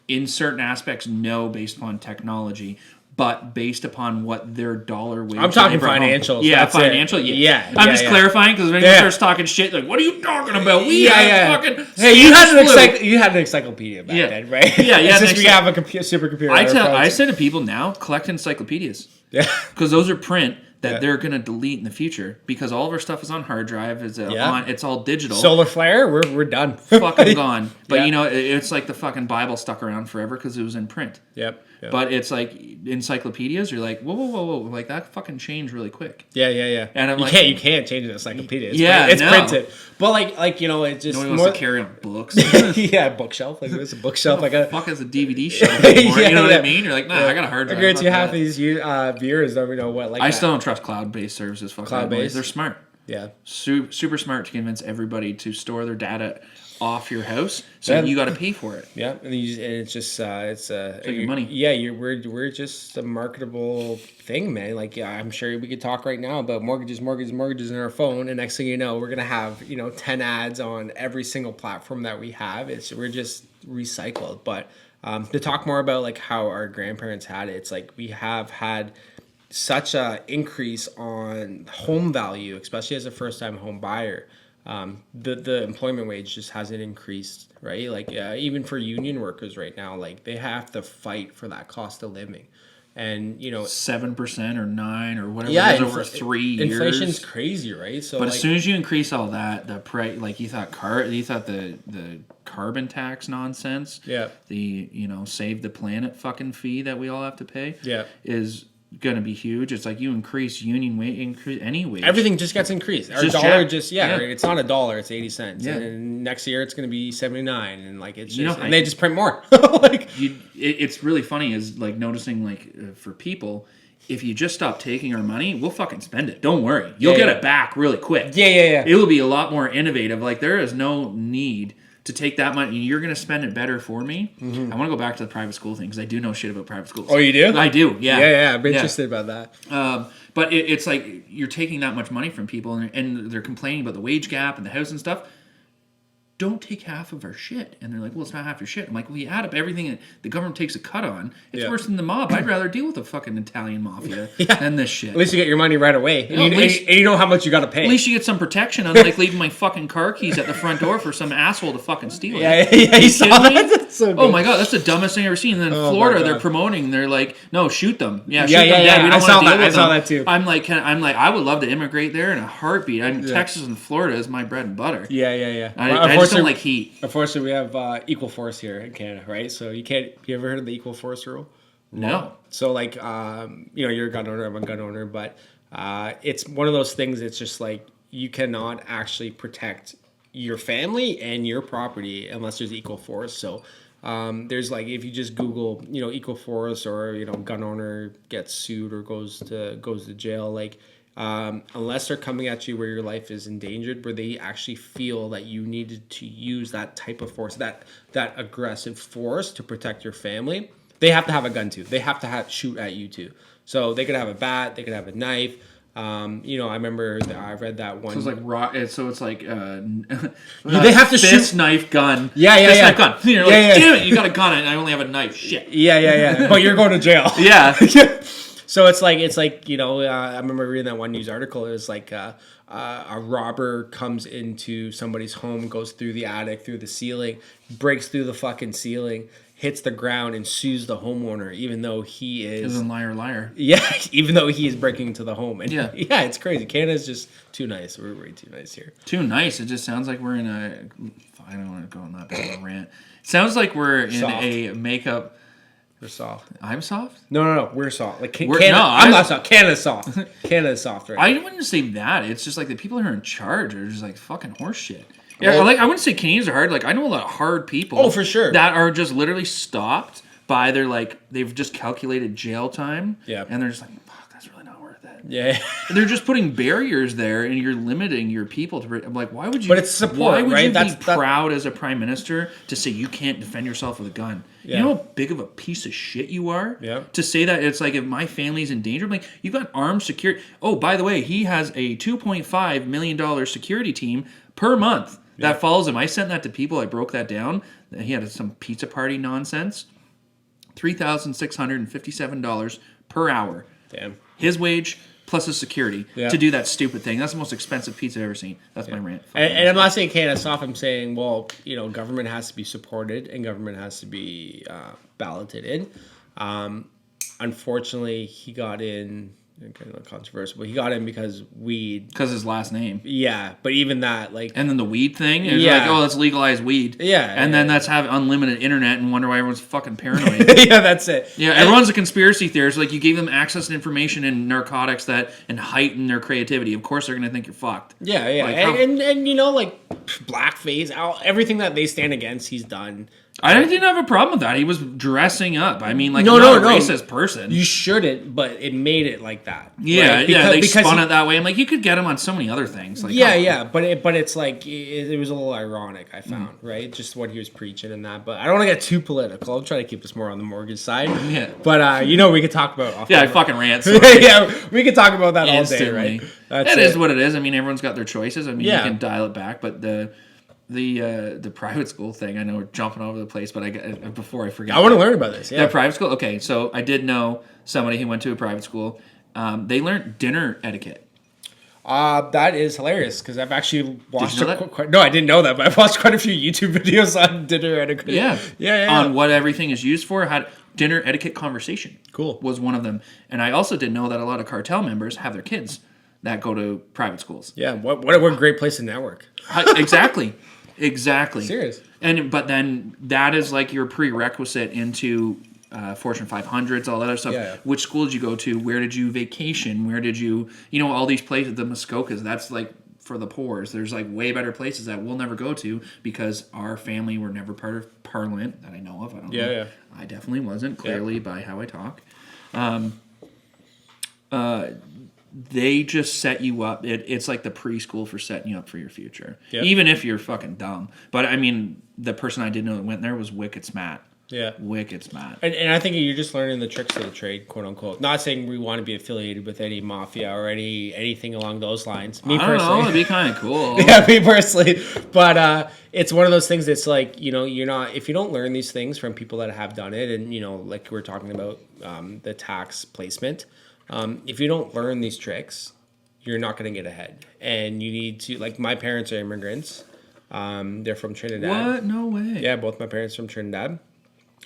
In certain aspects, no, based upon technology. But based upon what their dollar wage. I'm talking financials. Yeah, financial. Yeah. I'm just clarifying because when anyone starts talking shit, like, what are you talking about? We have fucking. Hey, you had an encyclopedia back then, right? Yeah. It's just we have a supercomputer. I say to people now, collect encyclopedias. Yeah. Because those are print that they're going to delete in the future because all of our stuff is on hard drive. It's all digital. Solar flare, we're done. Fucking gone. But it's like the fucking Bible stuck around forever because it was in print. Yep. But it's like encyclopedias. You're like, whoa, like that fucking changed really quick. Yeah. And I'm you can't change an encyclopedia. It's printed. But it just no one wants to carry on books. Bookshelf. Like there's a bookshelf. Like fuck is a DVD shelf anymore. You know what I mean? You're like, nah, I got a hard drive. I guarantee half of these viewers don't know what. Like I still don't trust cloud-based services. Fuck cloud-based. They're smart. Yeah. Super smart to convince everybody to store their data off your house, so you got to pay for it. Yeah, and it's just it's your money. Yeah, we're just a marketable thing, man. Like I'm sure we could talk right now about mortgages in our phone, and next thing you know, we're gonna have 10 ads on every single platform that we have. We're just recycled. But to talk more about like how our grandparents had it, it's like we have had such a increase on home value, especially as a first time home buyer. The employment wage just hasn't increased, right? Like even for union workers right now, like they have to fight for that cost of living, and 7% or 9% or whatever it is over 3 years. Inflation's crazy, right? So, but as soon as you increase all that, the price, like you thought the carbon tax nonsense, the save the planet fucking fee that we all have to pay, is going to be huge. It's like you increase union wage, increase any wage. Everything just gets increased. Our dollar it's not $1, it's 80 cents. Yeah. And next year it's going to be 79 and like it's just, and they just print more. It's really funny is like noticing for people, if you just stop taking our money, we'll fucking spend it. Don't worry. You'll get it back really quick. Yeah. It will be a lot more innovative. Like there is no need to take that money, you're going to spend it better for me. Mm-hmm. I want to go back to the private school thing because I do know shit about private schools. Oh, you do? I do, yeah. Yeah, I'm interested about that. But it's like you're taking that much money from people and they're complaining about the wage gap and the house and stuff. Don't take half of our shit. And they're like, well, it's not half your shit. I'm like, well, you add up everything that the government takes a cut on. It's worse than the mob. I'd rather deal with the fucking Italian mafia than this shit. At least you get your money right away. And you know how much you got to pay. At least you get some protection, unlike leaving my fucking car keys at the front door for some asshole to fucking steal it. Yeah, you saw that? That's so good. Oh my God, that's the dumbest thing I've ever seen. And then Florida, they're promoting. They're like, no, shoot them. Yeah, shoot them dead. We don't want to deal with them. I saw that too. I'm like, I would love to immigrate there in a heartbeat. Texas and Florida is my bread and butter. Yeah. I just don't like heat. Unfortunately, we have equal force here in Canada, right? So you ever heard of the equal force rule? No. So like, you're a gun owner, I'm a gun owner, but it's one of those things that's just like, you cannot actually protect your family and your property unless there's equal force. So there's like, if you just Google, equal force or, gun owner gets sued or goes to jail, like, unless they're coming at you where your life is endangered, where they actually feel that you needed to use that type of force, that aggressive force to protect your family, they have to have a gun too. They have to shoot at you too. So they could have a bat, they could have a knife. I remember I read that one. So it's like raw. So it's like they have to fist, knife, gun. Yeah. Knife, gun. You're like, damn it, you got a gun and I only have a knife. Shit. Yeah. But you're going to jail. Yeah. So it's like I remember reading that one news article. It was like a robber comes into somebody's home, goes through the attic, through the ceiling, breaks through the fucking ceiling, hits the ground, and sues the homeowner, even though he is liar. Yeah, even though he is breaking into the home. And yeah, it's crazy. Canada's just too nice. We're way too nice here. Too nice. It just sounds like we're in a. I don't want to go on that big of a rant. It sounds like we're in a makeup. We're soft. I'm soft? No. We're soft. Like I'm not soft. Canada's soft. Canada's soft, right? I wouldn't say that. It's just like the people who are in charge are just like fucking horse shit. Yeah, I wouldn't say Canadians are hard. Like I know a lot of hard people. Oh, for sure. That are just literally stopped by their they've just calculated jail time. Yeah. And they're just like, fuck, that's really not worth it. Yeah. They're just putting barriers there, and you're limiting your people to. I'm like, why would you? But it's support, why would right? you be proud as a prime minister to say you can't defend yourself with a gun? Yeah. You know how big of a piece of shit you are? Yeah. To say that it's like if my family's in danger, I'm like, you've got armed security. Oh, by the way, he has a $2.5 million security team per month that follows him. I sent that to people. I broke that down. He had some pizza party nonsense. $3,657 per hour. Damn. His wage plus his security to do that stupid thing. That's the most expensive pizza I've ever seen. That's my rant. And I'm not saying Canada's soft. I'm saying, well, government has to be supported and government has to be balloted in. Unfortunately, he got in. Kind of controversial, but he got in because weed. Because his last name. Yeah, but even that, and then the weed thing. It's like, oh, let's legalize weed. Yeah, and then let's have unlimited internet and wonder why everyone's fucking paranoid. Yeah, that's it. Yeah, everyone's a conspiracy theorist. Like you gave them access to information and narcotics and heighten their creativity. Of course, they're gonna think you're fucked. Yeah. And blackface, everything that they stand against, he's done. I didn't have a problem with that. He was dressing up. I mean, I'm not a racist person. You shouldn't, but it made it like that. Yeah, right? They spun it that way. I'm like, you could get him on so many other things. Like, but it's like it was a little ironic. I found right, just what he was preaching and that. But I don't want to get too political. I'll try to keep this more on the mortgage side. Yeah, but we could talk about. I fucking rant. So. Yeah, we could talk about that all day, right? That is what it is. I mean, everyone's got their choices. I mean, you can dial it back, but the private school thing, I know we're jumping all over the place, but before I forget. I want to learn about this. Yeah. That private school? Okay, so I did know somebody who went to a private school. They learned dinner etiquette. That is hilarious because I've actually watched no, I didn't know that, but I've watched quite a few YouTube videos on dinner etiquette. Yeah. On what everything is used for. Had dinner etiquette conversation. Cool. Was one of them. And I also didn't know that a lot of cartel members have their kids that go to private schools. Yeah, what a great place to network. Exactly. Serious. But then that is like your prerequisite into Fortune 500s, all that other stuff. Yeah. Which school did you go to? Where did you vacation? Where did you, all these places, the Muskokas, that's like for the poors. There's like way better places that we'll never go to because our family were never part of Parliament that I know of. I don't know. Yeah. I definitely wasn't, clearly by how I talk. They just set you up. It's like the preschool for setting you up for your future. Yep. Even if you're fucking dumb. But I mean, the person I did know that went there was wicked smart. Yeah. Wicked smart. And I think you're just learning the tricks of the trade, quote unquote. Not saying we want to be affiliated with any mafia or anything along those lines. I don't know. It'd be kind of cool. Yeah, me personally. But it's one of those things that's like, you're not, if you don't learn these things from people that have done it, and, like we're talking about the tax placement, if you don't learn these tricks, you're not going to get ahead. And you need to, like, my parents are immigrants. They're from Trinidad. What? No way. Yeah, both my parents from Trinidad.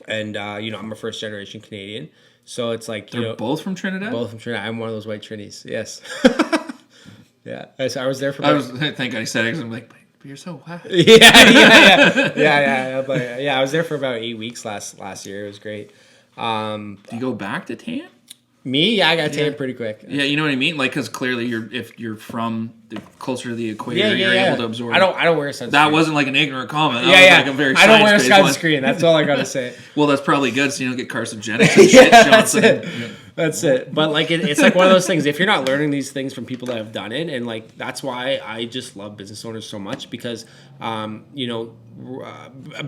And, I'm a first generation Canadian. So it's like, They're both from Trinidad? Both from Trinidad. I'm one of those white Trinis. Yes. Yeah. I was there for thank God he said it because I'm like, but you're so white. Yeah. But I was there for about 8 weeks last year. It was great. Do you go back to tan? Me? Yeah, I got tan pretty quick. Yeah, you know what I mean? Like, because clearly if you're from closer to the equator, you're able to absorb. I don't wear sunscreen. That wasn't like an ignorant comment. That was like a very I don't wear sunscreen. One. That's all I got to say. Well, that's probably good so you don't get carcinogenic and shit, Johnson. That's it. But like it's like one of those things. If you're not learning these things from people that have done it, and like that's why I just love business owners so much because,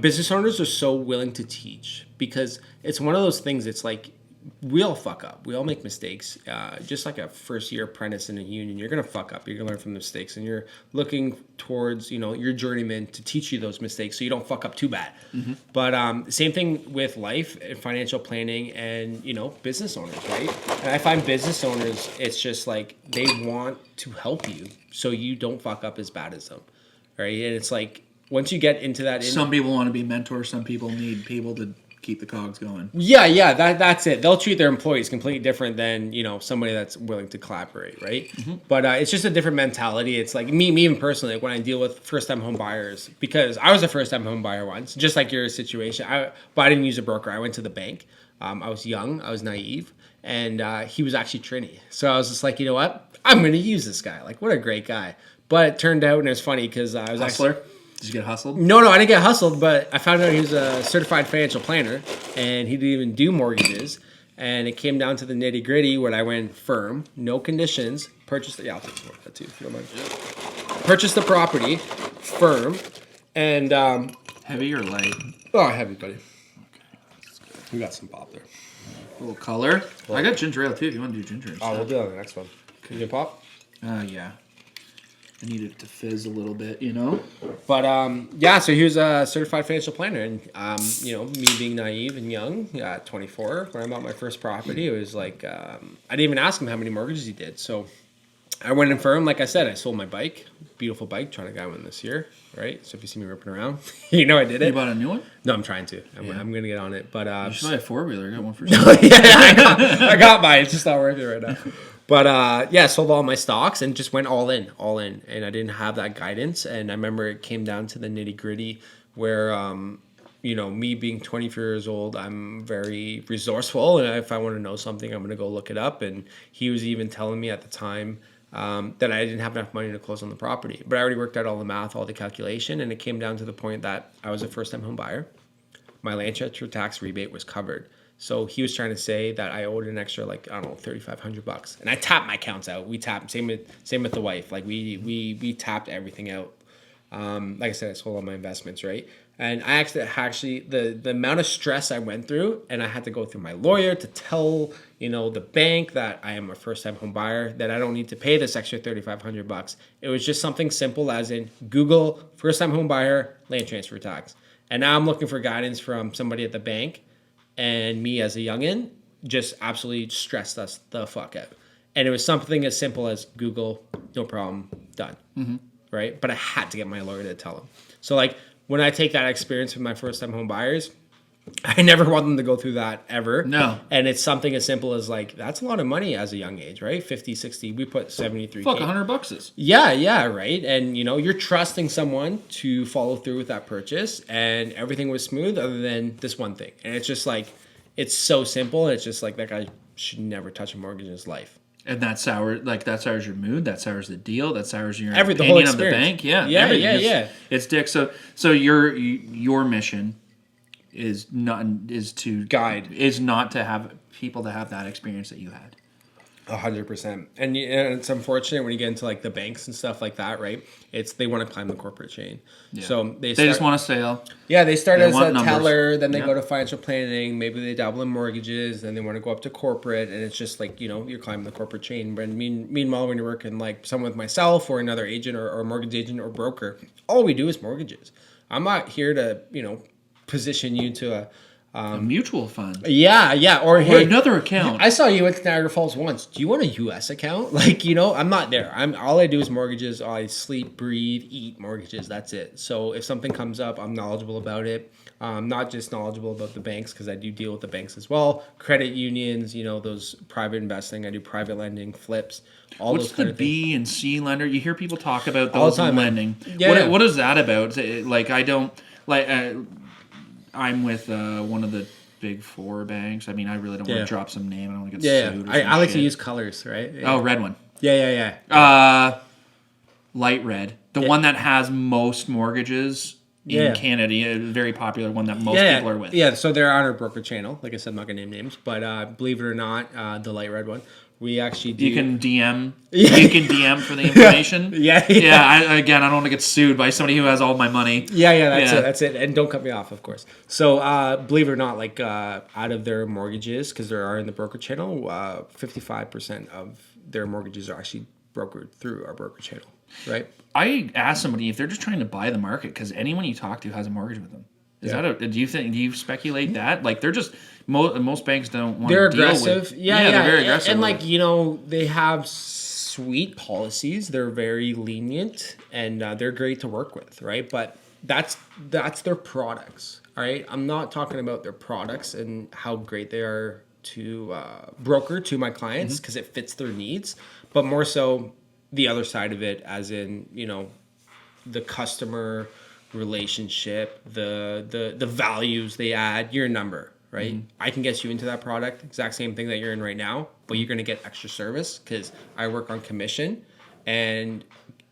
business owners are so willing to teach because it's one of those things. It's like we all fuck up. We all make mistakes. Just like a first year apprentice in a union, you're gonna fuck up. You're gonna learn from the mistakes, and you're looking towards your journeyman to teach you those mistakes so you don't fuck up too bad. But same thing with life and financial planning and business owners, right? And I find business owners, it's just like they want to help you so you don't fuck up as bad as them, right? And it's like once you get into that, some people want to be mentors. Some people need people to keep the cogs going. Yeah, that's it. They'll treat their employees completely different than somebody that's willing to collaborate, right? But it's just a different mentality. It's like me even personally, like when I deal with first-time home buyers, because I was a first-time home buyer once, just like your situation. But I didn't use a broker. I went to the bank. I was young. I was naive, and he was actually Trini. So I was just like, you know what? I'm going to use this guy. Like, what a great guy. But it turned out, and it was funny because I was Hustler? Did you get hustled? No, I didn't get hustled, but I found out he was a certified financial planner, and he didn't even do mortgages. And it came down to the nitty gritty when I went firm, no conditions, purchased the, I'll take some more of that too, if you don't mind. Purchased the property, firm, and heavy or light? Oh, heavy, buddy. Okay, we got some pop there. A little color. Well, I got ginger ale too. If you want to do ginger. Oh, we'll do it on the next one. Can you pop? Yeah. I need it to fizz a little bit, But yeah, so he was a certified financial planner, and me being naive and young, at 24, when I bought my first property, it was like I didn't even ask him how many mortgages he did. So I went in firm, like I said, I sold my bike, beautiful bike, trying to get one this year, right? So if you see me ripping around, I did it. You bought a new one? No, I'm trying to. I'm gonna get on it, but you should buy a 4-wheeler. I got one for sure. I got mine. It's just not worth it right now. But yeah, sold all my stocks and just went all in. And I didn't have that guidance. And I remember it came down to the nitty gritty where, me being 24 years old, I'm very resourceful. And if I want to know something, I'm going to go look it up. And he was even telling me at the time that I didn't have enough money to close on the property. But I already worked out all the math, all the calculation. And it came down to the point that I was a first-time home buyer. My land transfer tax rebate was covered. So he was trying to say that I owed an extra, $3,500, and I tapped my accounts out. We tapped same with the wife. Like we tapped everything out. Like I said, I sold all my investments, right? And I actually the amount of stress I went through, and I had to go through my lawyer to tell the bank that I am a first time home buyer, that I don't need to pay this extra $3,500. It was just something simple as in Google first time home buyer land transfer tax, and now I'm looking for guidance from somebody at the bank. And me as a youngin' just absolutely stressed us the fuck out. And it was something as simple as Google, no problem, done. Right? But I had to get my lawyer to tell him. So when I take that experience with my first time home buyers, I never want them to go through that ever. No. And it's something as simple as that's a lot of money as a young age, right? 50, 60, we put 73K. Fuck, $100 is. Yeah, right. And you're trusting someone to follow through with that purchase, and everything was smooth other than this one thing. And it's just it's so simple. And it's just that guy should never touch a mortgage in his life. And that sours your mood. That sours the deal. That sours your the whole opinion of the bank. Yeah. It's dick. So your mission is not to have people to have that experience that you had. 100%. And it's unfortunate when you get into the banks and stuff like that, right? They want to climb the corporate chain. Yeah. So they just want to sell. Yeah, they start as a teller, then they go to financial planning, maybe they dabble in mortgages, then they want to go up to corporate, and it's just you're climbing the corporate chain. But meanwhile, when you're working someone with myself or another agent or a mortgage agent or broker, all we do is mortgages. I'm not here to, position you to a mutual fund. Yeah. Or hey, another account. I saw you at Niagara Falls once. Do you want a U.S. account? I'm not there. All I do is mortgages. I sleep, breathe, eat mortgages. That's it. So if something comes up, I'm knowledgeable about it. Not just knowledgeable about the banks, because I do deal with the banks as well. Credit unions, those private investing. I do private lending, flips, all What's those kind of things. What's the B and C lender? You hear people talk about all those the time, lending. Yeah. What is that about? I don't I'm with one of the big four banks. I really don't want to drop some name. I don't want to get sued. I like to use colors, right? Yeah. Oh, red one. Yeah. Light red. The one that has most mortgages in Canada, a very popular one that most people are with. Yeah, so they're on our broker channel. Like I said, I'm not going to name names, but believe it or not, the light red one, we actually do. You can DM. Yeah. You can DM for the information. Yeah. I don't want to get sued by somebody who has all my money. That's it. And don't cut me off, of course. So believe it or not, like out of their mortgages, because they are in the broker channel, 55% of their mortgages are actually brokered through our broker channel, right? I asked somebody if they're just trying to buy the market because anyone you talk to has a mortgage with them. Is that do you speculate that? Like they're just most banks don't want to deal with. They're aggressive. Yeah, they're very aggressive. And like, they have sweet policies. They're very lenient and they're great to work with, right? But that's their products, all right? I'm not talking about their products and how great they are to broker to my clients because it fits their needs, but more so the other side of it, as in, the customer relationship, the values they add, your number, right? I can get you into that product, exact same thing that you're in right now, but you're going to get extra service because I work on commission. And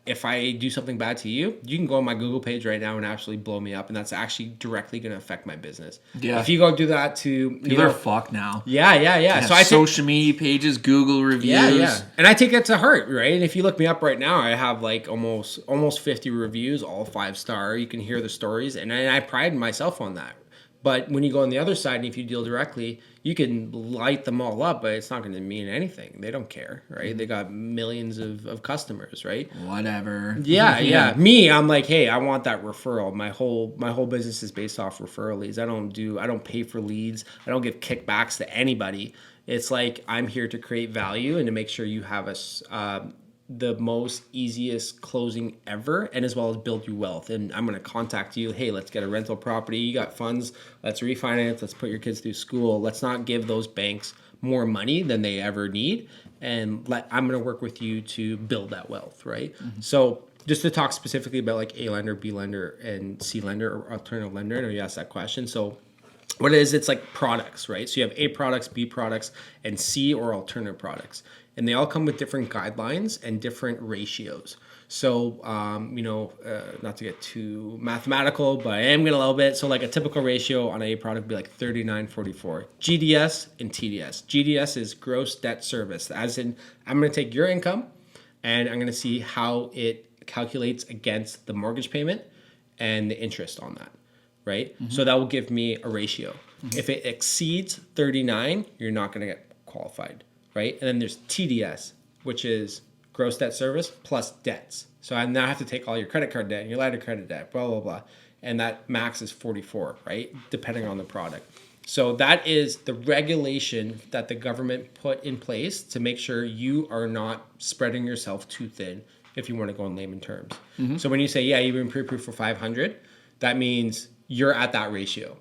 if I do something bad to you, you can go on my Google page right now and actually blow me up, and that's actually directly going to affect my business. Yeah. If you go do that to people are fucked now. Yeah. So I social media pages, Google reviews. Yeah. And I take it to heart, right? And if you look me up right now, I have like almost 50 reviews, all 5-star. You can hear the stories, and I pride myself on that. But when you go on the other side, and if you deal directly, you can light them all up, but it's not going to mean anything. They don't care, right? They got millions of customers, right? Whatever. Yeah. Me, I'm like, hey, I want that referral. My whole business is based off referral leads. I don't pay for leads. I don't give kickbacks to anybody. It's like I'm here to create value and to make sure you have the most easiest closing ever, and as well as build you wealth. And I'm going to contact you. Hey, let's get a rental property. You got funds. Let's refinance. Let's put your kids through school. Let's not give those banks more money than they ever need. And I'm going to work with you to build that wealth, right? So just to talk specifically about like A lender, B lender, and C lender or alternative lender, I know you asked that question. So what it is, it's like products, right? So you have A products, B products, and C or alternative products. And they all come with different guidelines and different ratios. So, not to get too mathematical, but I am going to a little bit. So like a typical ratio on a product would be like 39-44. GDS and TDS. GDS is gross debt service. As in, I'm going to take your income and I'm going to see how it calculates against the mortgage payment and the interest on that, right? So that will give me a ratio. If it exceeds 39, you're not going to get qualified. Right? And then there's TDS, which is gross debt service plus debts. So I now have to take all your credit card debt and your line of credit debt, blah, blah, blah. And that max is 44, right? Depending on the product. So that is the regulation that the government put in place to make sure you are not spreading yourself too thin if you want to go in layman terms. So when you say, you've been pre-approved for 500, that means you're at that ratio.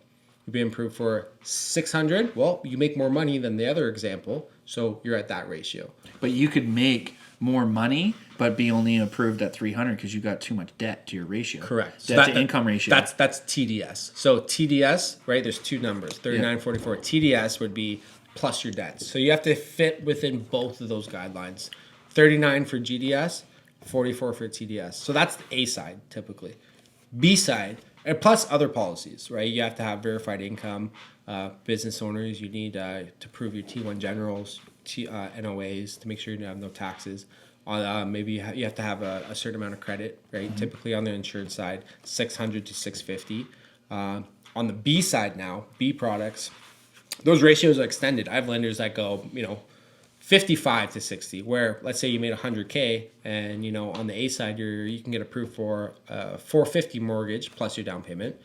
You've been approved for 600. Well, you make more money than the other example, so you're at that ratio. But you could make more money, but be only approved at 300 because you got too much debt to your ratio. Correct. Debt to income ratio. That's TDS. So TDS, right? There's two numbers, 39, 44. TDS would be plus your debts. So you have to fit within both of those guidelines. 39 for GDS, 44 for TDS. So that's the A side typically. B side. And plus other policies, right? You have to have verified income. Business owners, you need to prove your T1 generals, NOAs to make sure you have no taxes. Maybe you have to have a certain amount of credit, right? Typically on the insured side, 600 to 650. On the B side now, B products, those ratios are extended. I have lenders that go, 55 to 60, where let's say you made 100K and, on the A side, you can get approved for a 450 mortgage plus your down payment,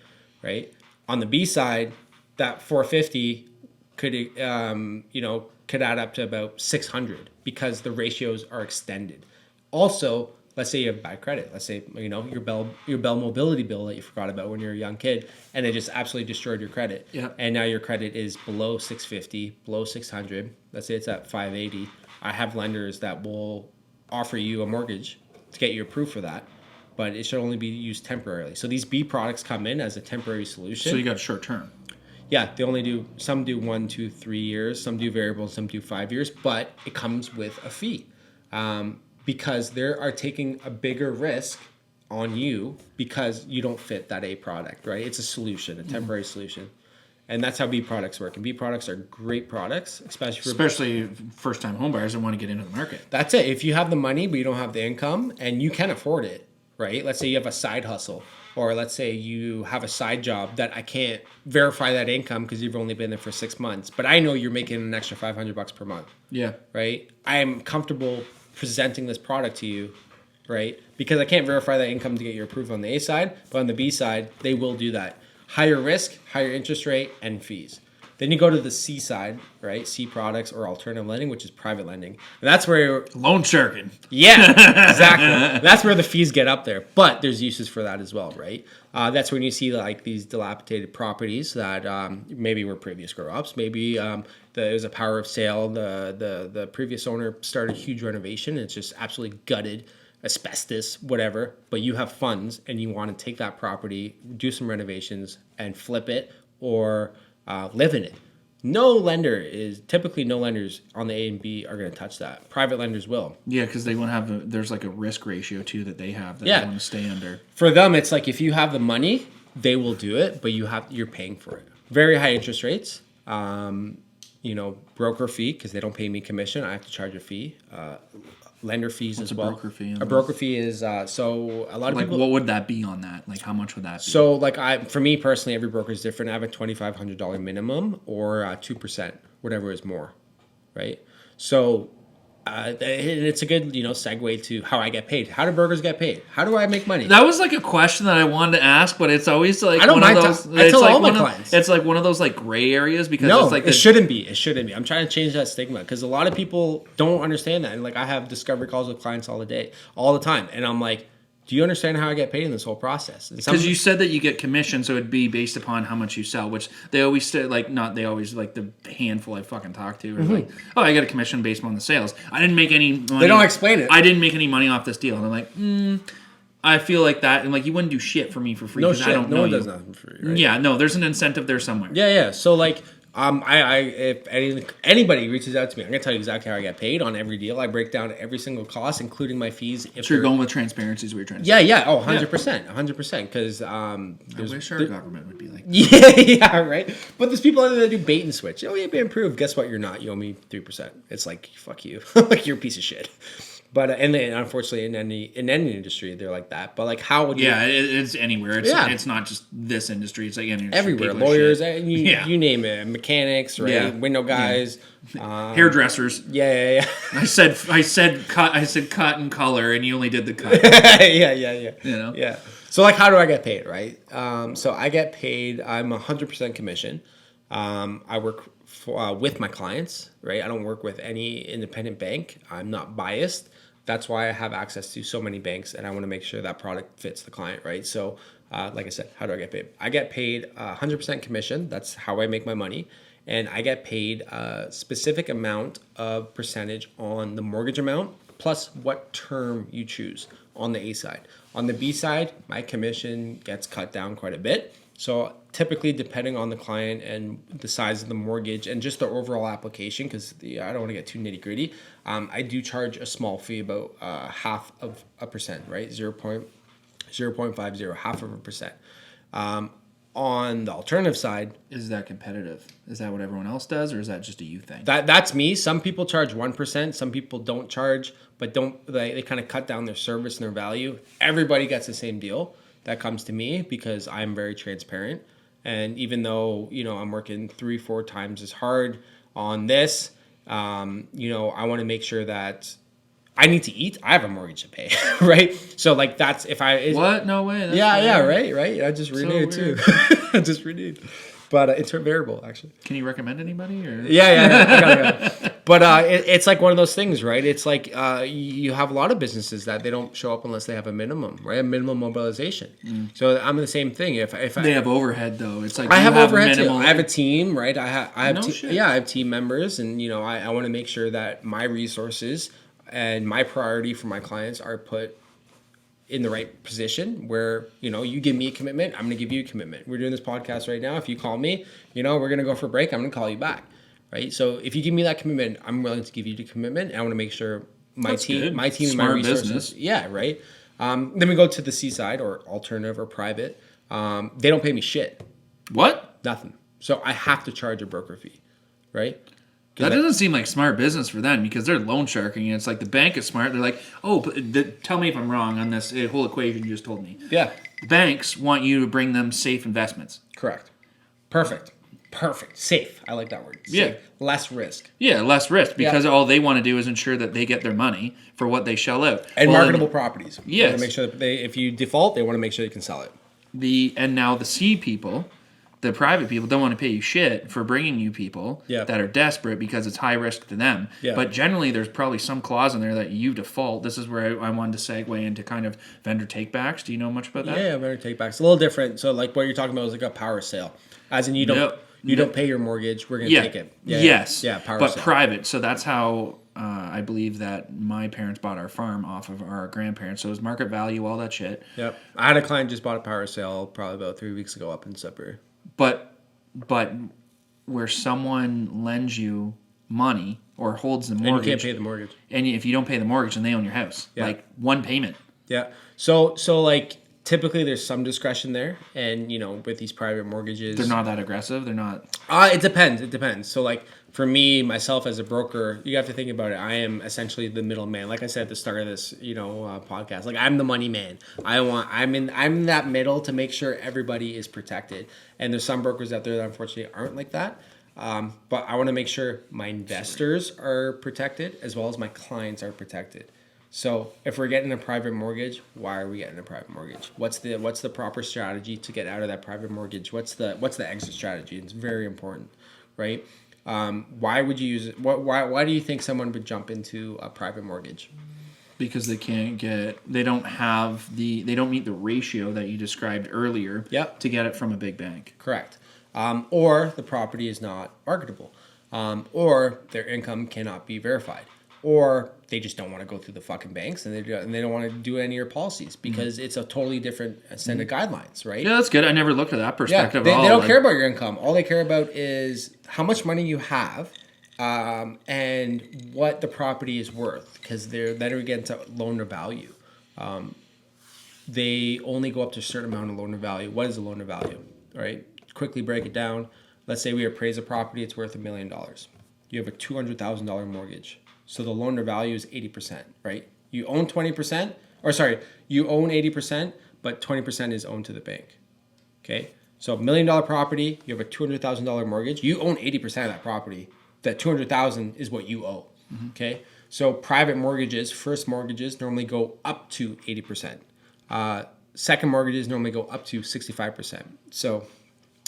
right? On the B side, that 450 could add up to about 600 because the ratios are extended. Also, let's say you have bad credit. Let's say, your Bell Mobility bill that you forgot about when you were a young kid, and it just absolutely destroyed your credit. Yep. And now your credit is below 650, below 600. Let's say it's at 580. I have lenders that will offer you a mortgage to get you approved for that, but it should only be used temporarily. So these B products come in as a temporary solution. So you got short term. Yeah, some do 1, 2, 3 years, some do variable, some do 5 years, but it comes with a fee. Because they are taking a bigger risk on you because you don't fit that A product, right? It's a solution, a temporary solution. And that's how B products work. And B products are great products, especially first-time home buyers that want to get into the market. That's it. If you have the money but you don't have the income and you can afford it, right? Let's say you have a side hustle, or let's say you have a side job that I can't verify that income because you've only been there for 6 months, but I know you're making an extra $500 per month. Yeah. Right? I am comfortable presenting this product to you, right? Because I can't verify that income to get your approval on the A side, but on the B side, they will do that. Higher risk, higher interest rate, and fees. Then you go to the C side, right? C products or alternative lending, which is private lending. And that's where loan sharking. Yeah, exactly. That's where the fees get up there. But there's uses for that as well, right? That's when you see like these dilapidated properties that maybe were previous grow-ups. Maybe there's a power of sale. The previous owner started a huge renovation. And it's just absolutely gutted. Asbestos, whatever, but you have funds and you want to take that property, do some renovations, and flip it or live in it. No lenders on the A and B are going to touch that. Private lenders will. Yeah, because they want to have there's like a risk ratio too that they have that they want to stay under. For them, it's like if you have the money, they will do it, but you're paying for it. Very high interest rates. Broker fee because they don't pay me commission. I have to charge a fee. Lender fees as well. Broker fee? A broker fee is so a lot of people. What would that be on that? Like how much would that be? So for me personally, every broker is different. I have a $2,500 minimum or 2%, whatever is more, right? So it's a good segue to how I get paid. How do brokers get paid? How do I make money? That was like a question that I wanted to ask, but it's always like I don't one mind. of those. I tell all my clients. It's like one of those like gray areas because no, it's like it shouldn't be. It shouldn't be. I'm trying to change that stigma because a lot of people don't understand that. And like I have discovery calls with clients all the time, and I'm like, do you understand how I get paid in this whole process? Because you said that you get commission, so it'd be based upon how much you sell, which they always say, like, not they always, like, the handful I fucking talk to are like, oh, I get a commission based on the sales. I didn't make any money. They don't explain it. I didn't make any money off this deal. And I'm like, I feel like that. And, like, you wouldn't do shit for me for free. No shit. I don't know one you. does nothing for free, right? Yeah, no, there's an incentive there somewhere. Yeah. So, like, if anybody reaches out to me, I'm gonna tell you exactly how I get paid on every deal. I break down every single cost, including my fees. So you're going with transparency is what you're trying to say. Yeah. Oh, 100%. 100%. Because I wish our government would be like that. Yeah, right. But there's people out there that do bait and switch. Oh, you've been approved. Guess what? You're not. You owe me 3%. It's like, fuck you. Like, you're a piece of shit. But and then unfortunately in any industry they're like that. But like how would you? Yeah, it's anywhere. It's not just this industry. It's like any industry. Everywhere. Lawyers, you name it. Mechanics, right? Yeah. Window guys, hairdressers. Yeah. I said cut and color, and you only did the cut. Yeah. Yeah. So like, how do I get paid, right? So I get paid. I'm 100% commission. I work with my clients, right? I don't work with any independent bank. I'm not biased. That's why I have access to so many banks, and I want to make sure that product fits the client, right? So, like I said, how do I get paid? I get paid 100% commission. That's how I make my money. And I get paid a specific amount of percentage on the mortgage amount, plus what term you choose on the A side. On the B side, my commission gets cut down quite a bit. So typically, depending on the client and the size of the mortgage and just the overall application, because I don't want to get too nitty gritty, I do charge a small fee, about 0.5%, right? 0.50, half of a percent. On the alternative side, is that competitive? Is that what everyone else does, or is that just a you thing? That's me. Some people charge 1%. Some people don't charge, but they kind of cut down their service and their value. Everybody gets the same deal. That comes to me because I'm very transparent. And even though, I'm working 3-4 times as hard on this, I want to make sure that I need to eat. I have a mortgage to pay, right? So like that's what? No way. That's right. I just renewed too. I just renewed. But it's a variable, actually. Can you recommend anybody? Or? Yeah. I gotta. But it's like one of those things, right? It's like you have a lot of businesses that they don't show up unless they have a minimum, right? A minimum mobilization. So I'm the same thing. If they have overhead though, it's like I have overhead too. I have a team, right? I have I have team members, and I want to make sure that my resources and my priority for my clients are put in the right position where, you give me a commitment, I'm going to give you a commitment. We're doing this podcast right now. If you call me, we're going to go for a break. I'm going to call you back. Right. So if you give me that commitment, I'm willing to give you the commitment. And I want to make sure my team and my resources. Business. Yeah. Right. Then we go to the C side or alternative or private. They don't pay me shit. What? Nothing. So I have to charge a broker fee, right? That doesn't seem like smart business for them because they're loan sharking. And it's like the bank is smart. They're like, oh, tell me if I'm wrong on this whole equation you just told me. Yeah. Banks want you to bring them safe investments. Correct. Perfect. Safe. I like that word. Safe. Yeah. Less risk. Yeah, less risk because all they want to do is ensure that they get their money for what they shell out. And marketable properties. Yes. They want to make sure that if you default, they want to make sure you can sell it. And now the C people, the private people, don't want to pay you shit for bringing you people that are desperate because it's high risk to them. Yeah. But generally, there's probably some clause in there that you default. This is where I wanted to segue into kind of vendor takebacks. Do you know much about that? Yeah, vendor takebacks. A little different. So like what you're talking about is like a power sale. As in you don't pay your mortgage, we're going to take it. Yeah, yes. Yeah, power but sale. Private. So that's how I believe that my parents bought our farm off of our grandparents. So it was market value, all that shit. Yep. I had a client just bought a power sale probably about 3 weeks ago up in Sudbury. But where someone lends you money or holds the mortgage. And you can't pay the mortgage. And if you don't pay the mortgage, then they own your house. Yeah. Like one payment. Yeah. So like typically there's some discretion there, and with these private mortgages, They're not that aggressive. They're not. It depends. So like for me, myself as a broker, you have to think about it. I am essentially the middleman. Like I said at the start of this, podcast, like I'm the money man. I'm in that middle to make sure everybody is protected. And there's some brokers out there that unfortunately aren't like that. But I want to make sure my investors are protected as well as my clients are protected. So if we're getting a private mortgage, why are we getting a private mortgage? What's the proper strategy to get out of that private mortgage? What's the exit strategy? It's very important, right? Why would you use it? Why do you think someone would jump into a private mortgage? Because they don't meet the ratio that you described earlier to get it from a big bank. Correct. Or the property is not marketable, or their income cannot be verified, or they just don't want to go through the fucking banks and they don't want to do any of your policies because it's a totally different set of guidelines, right? Yeah, that's good. I never looked at that perspective at all. They don't care about your income. All they care about is how much money you have and what the property is worth, because then we get into loan to value. They only go up to a certain amount of loan to value. What is a loan to value, right? Quickly break it down. Let's say we appraise a property, it's worth $1 million. You have a $200,000 mortgage. So the loan to value is 80%, right? You own 80%, but 20% is owned to the bank. Okay? So $1 million property, you have a $200,000 mortgage, you own 80% of that property. That $200,000 is what you owe. Mm-hmm. Okay? So private mortgages, first mortgages normally go up to 80%. Second mortgages normally go up to 65%. So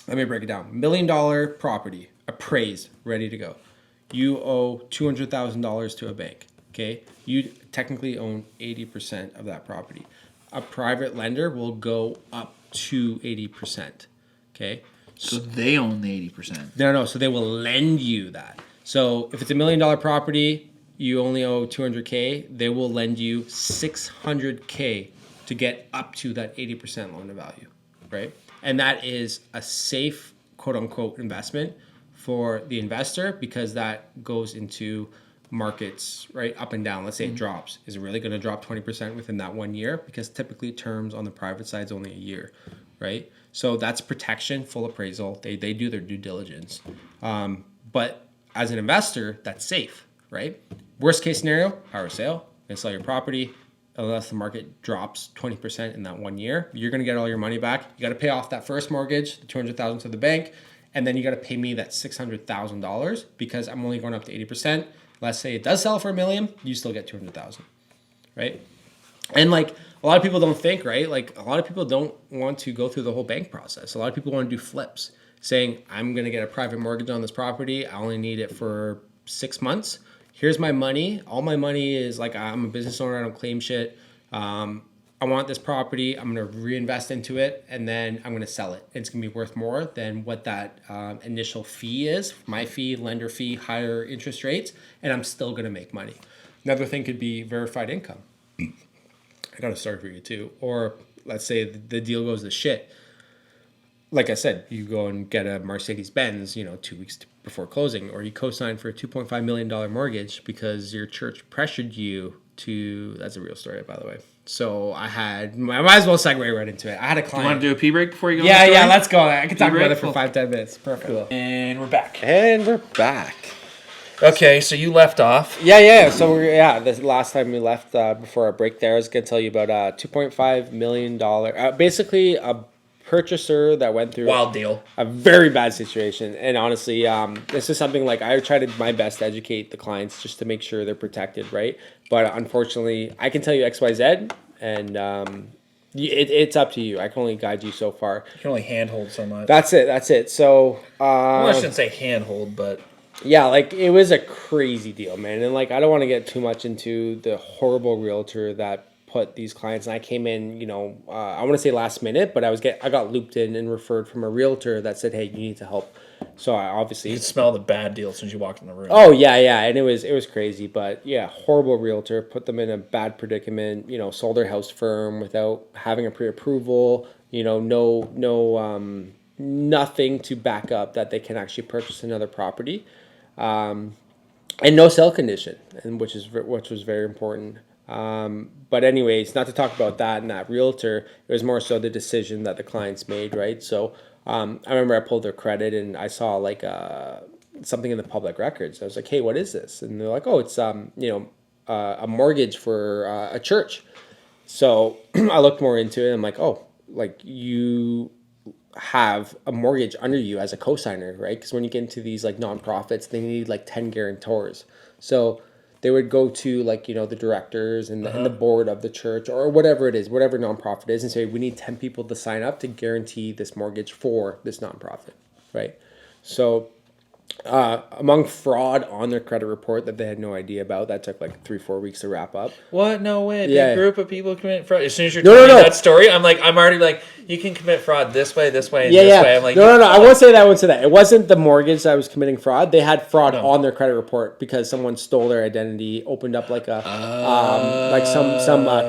let me break it down. $1 million property, appraised, ready to go. You owe $200,000 to a bank, okay? You technically own 80% of that property. A private lender will go up to 80%, okay? So they own the 80%. No. So they will lend you that. So if it's $1 million property, you only owe $200K, they will lend you $600K to get up to that 80% loan to value, right? And that is a safe, quote unquote, investment for the investor because that goes into markets, right, up and down. Let's say it drops. Is it really going to drop 20% within that 1 year? Because typically terms on the private side is only a year, right? So that's protection, full appraisal. They do their due diligence. But as an investor, that's safe, right? Worst case scenario, power sale. They sell your property. Unless the market drops 20% in that 1 year, you're going to get all your money back. You got to pay off that first mortgage, the $200,000 to the bank. And then you got to pay me that $600,000 because I'm only going up to 80%. Let's say it does sell for $1 million, you still get $200,000, right? And like a lot of people don't think, right? Like a lot of people don't want to go through the whole bank process. A lot of people want to do flips, saying I'm going to get a private mortgage on this property. I only need it for 6 months. Here's my money. All my money is like I'm a business owner. I don't claim shit. I want this property, I'm going to reinvest into it, and then I'm going to sell it. It's going to be worth more than what that initial fee is. My fee, lender fee, higher interest rates, and I'm still going to make money. Another thing could be verified income. I got a story for you too. Or let's say the deal goes to shit. Like I said, you go and get a Mercedes-Benz, 2 weeks before closing, or you co-sign for a $2.5 million mortgage because your church pressured you that's a real story, by the way. So I might as well segue right into it. I had a client. You want to do a pee break before you go? Yeah, let's go. I can talk break? about it for 5-10 minutes. Perfect. Cool. And we're back. Okay, so you left off. Yeah. So the last time we left before our break there, I was going to tell you about $2.5 million. Basically, a purchaser that went through Wild deal. a very bad situation. And honestly, this is something like I try to my best to educate the clients just to make sure they're protected, right? But unfortunately, I can tell you XYZ, and it's up to you. I can only guide you so far. You can only handhold so much. That's it. So I shouldn't say handhold, but yeah, like it was a crazy deal, man. And like I don't want to get too much into the horrible realtor that put these clients. And I came in, I want to say last minute, but I got looped in and referred from a realtor that said, "Hey, you need to help." So I obviously you could smell the bad deal since you walked in the room. Oh yeah, and it was crazy, but yeah, horrible realtor put them in a bad predicament. Sold their house firm without having a pre-approval. Nothing to back up that they can actually purchase another property, and no sale condition, and which was very important. But anyways, not to talk about that and that realtor, it was more so the decision that the clients made, right? So I remember I pulled their credit and I saw like something in the public records. I was like, "Hey, what is this?" And they're like, "Oh, it's a mortgage for a church." So I looked more into it. And I'm like, "Oh, like you have a mortgage under you as a cosigner, right? Because when you get into these like nonprofits, they need like 10 guarantors. So they would go to like, the directors and the board of the church or whatever it is, whatever nonprofit is, and say, we need 10 people to sign up to guarantee this mortgage for this nonprofit, right? So among fraud on their credit report that they had no idea about, that took like 3-4 weeks to wrap up. What? No way. Yeah. Big group of people commit fraud. As soon as you're telling me that story, I'm already like, you can commit fraud this way, and this way. I'm like, no. I won't say that. It wasn't the mortgage that was committing fraud. They had fraud on their credit report because someone stole their identity, opened up like a some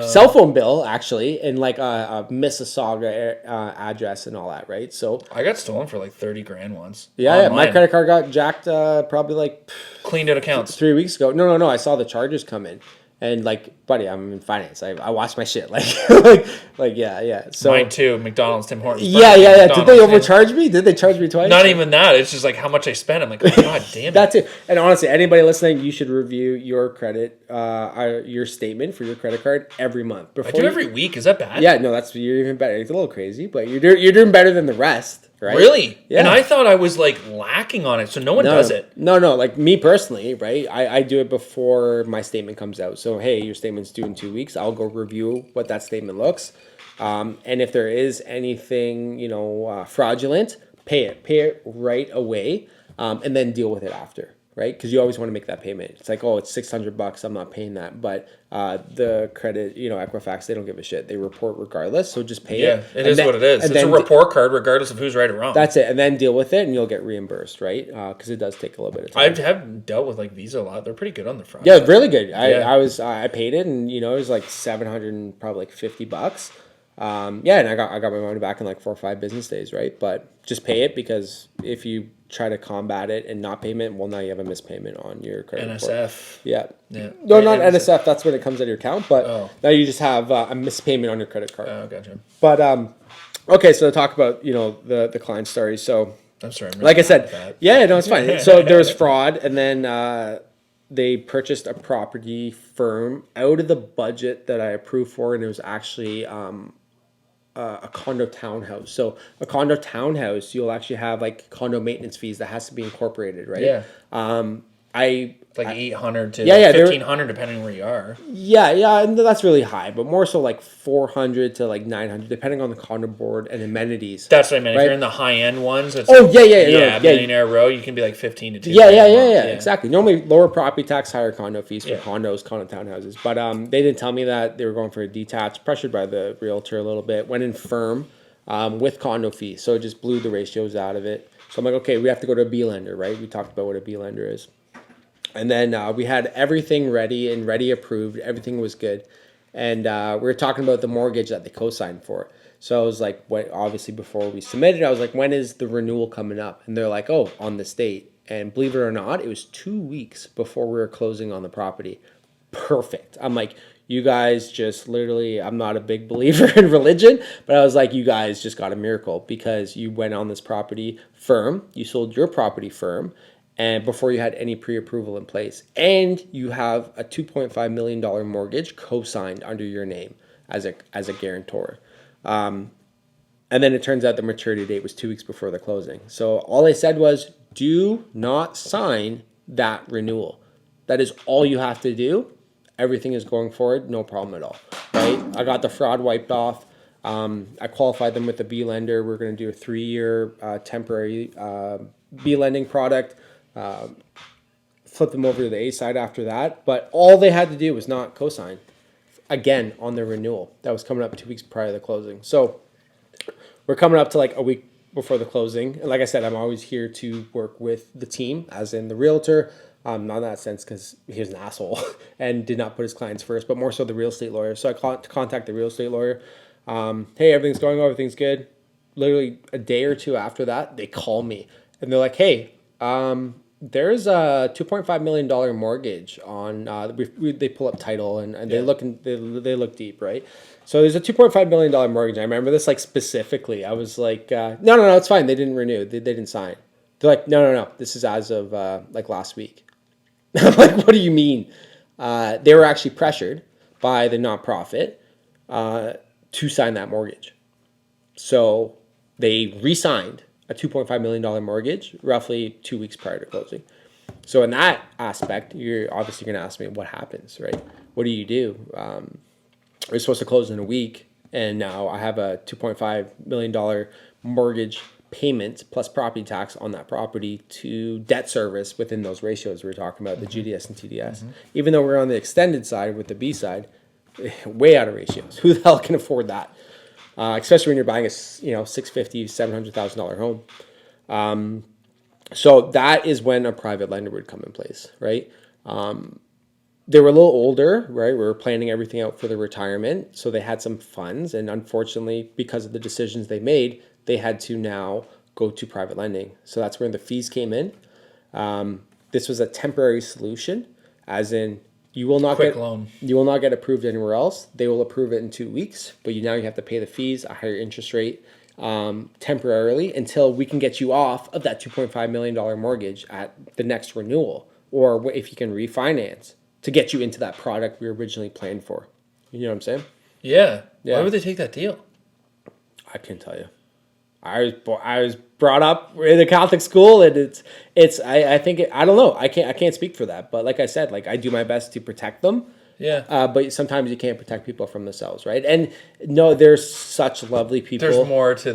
cell phone bill actually, and like a Mississauga address and all that, right? So I got stolen for like $30,000 once. Yeah. My credit card got jacked probably like cleaned out accounts 3 weeks ago. No. I saw the charges come in. And like, buddy, I'm in finance. I watch my shit. Yeah. So mine too. McDonald's, Tim Hortons. Yeah. Did they overcharge me? Did they charge me twice? Not even that. It's just like how much I spent. I'm like, oh, God damn it. That's it. And honestly, anybody listening, you should review your credit, your statement for your credit card every month. I do every week. Is that bad? Yeah, no, you're even better. It's a little crazy, but you're doing better than the rest. Right? Really? Yeah. And I thought I was like lacking on it, so no one does it. No. Like me personally, right? I do it before my statement comes out. So hey, your statement's due in 2 weeks. I'll go review what that statement looks, and if there is anything fraudulent, pay it right away, and then deal with it after. Right? Because you always want to make that payment. It's like, oh, it's $600. I'm not paying that. But the credit, Equifax, they don't give a shit. They report regardless. So just pay it. Yeah, it is what it is. It's a report card regardless of who's right or wrong. That's it. And then deal with it and you'll get reimbursed, right? Because it does take a little bit of time. I have dealt with like Visa a lot. They're pretty good on the front. Yeah, really good. I paid it and, it was like $700 and probably like $50. And I got my money back in like 4 or 5 business days, right? But just pay it because if you try to combat it and not payment, well, now you have a missed payment on your credit NSF. report. Yeah. No, not NSF. That's when it comes out of your account. But now you just have a missed payment on your credit card. Oh, gotcha. But okay, so to talk about the client story. So I'm sorry. Like I said, it's fine. So there was fraud, and then they purchased a property firm out of the budget that I approved for, and it was actually a condo townhouse. So a condo townhouse, you'll actually have like condo maintenance fees that has to be incorporated, right? Yeah. It's like 800 to 1,500 depending on where you are. Yeah, and that's really high, but more so like 400 to like 900 depending on the condo board and amenities. That's what I meant. Right? If you're in the high end ones, it's Millionaire Row, you can be like 15 to 2. Yeah, exactly. Normally lower property tax, higher condo fees for condos, condo townhouses. But they didn't tell me that they were going for a detached, pressured by the realtor a little bit, went in firm with condo fees. So it just blew the ratios out of it. So I'm like, okay, we have to go to a B lender, right? We talked about what a B lender is. And then we had everything ready approved. Everything was good. And we were talking about the mortgage that they co-signed for. So I was like, obviously before we submitted, I was like, when is the renewal coming up? And they're like, oh, on this date. And believe it or not, it was 2 weeks before we were closing on the property. perfect. I'm like, you guys just literally, I'm not a big believer in religion, but I was like, you guys just got a miracle because you went on this property firm, you sold your property firm, and before you had any pre-approval in place, and you have a $2.5 million mortgage co-signed under your name as a guarantor. And then it turns out the maturity date was 2 weeks before the closing. So all I said was, do not sign that renewal. That is all you have to do. Everything is going forward, no problem at all, right? I got the fraud wiped off. I qualified them with the B lender. We're going to do a 3-year temporary B lending product. Flip them over to the A side after that. But all they had to do was not co-sign again on their renewal. That was coming up 2 weeks prior to the closing. So we're coming up to like a week before the closing. And like I said, I'm always here to work with the team, as in the realtor. Not in that sense because he was an asshole and did not put his clients first, but more so the real estate lawyer. So I contact the real estate lawyer. Hey, everything's going well, everything's good. Literally a day or two after that, they call me and they're like, hey, there's a $2.5 million mortgage on, they pull up title and they look deep, right? So there's a $2.5 million mortgage. I remember this like specifically. I was like, no, it's fine. They didn't renew. They didn't sign. They're like, no. This is as of like last week. I'm like, what do you mean? They were actually pressured by the nonprofit to sign that mortgage. So they re-signed a $2.5 million mortgage roughly 2 weeks prior to closing. So in that aspect, you're obviously going to ask me what happens, right? What do you do? We're supposed to close in a week, and now I have a $2.5 million mortgage payment plus property tax on that property to debt service within those ratios we were talking about, the GDS and TDS. Even though we're on the extended side with the B side, way out of ratios. Who the hell can afford that? Especially when you're buying a $650,000, $700,000 home. So that is when a private lender would come in place, right? They were a little older, right? We were planning everything out for the retirement, so they had some funds, and unfortunately, because of the decisions they made, they had to now go to private lending. So that's where the fees came in. This was a temporary solution, as in you will not get approved anywhere else. They will approve it in 2 weeks, but you have to pay the fees, a higher interest rate, temporarily until we can get you off of that $2.5 million mortgage at the next renewal, or if you can refinance to get you into that product we originally planned for. You know what I'm saying? Yeah. Why would they take that deal? I can't tell you. I was brought up in a Catholic school, and I don't know. I can't speak for that, but like I said, like I do my best to protect them. Yeah. But sometimes you can't protect people from themselves, right? And no, there's such lovely people. There's more to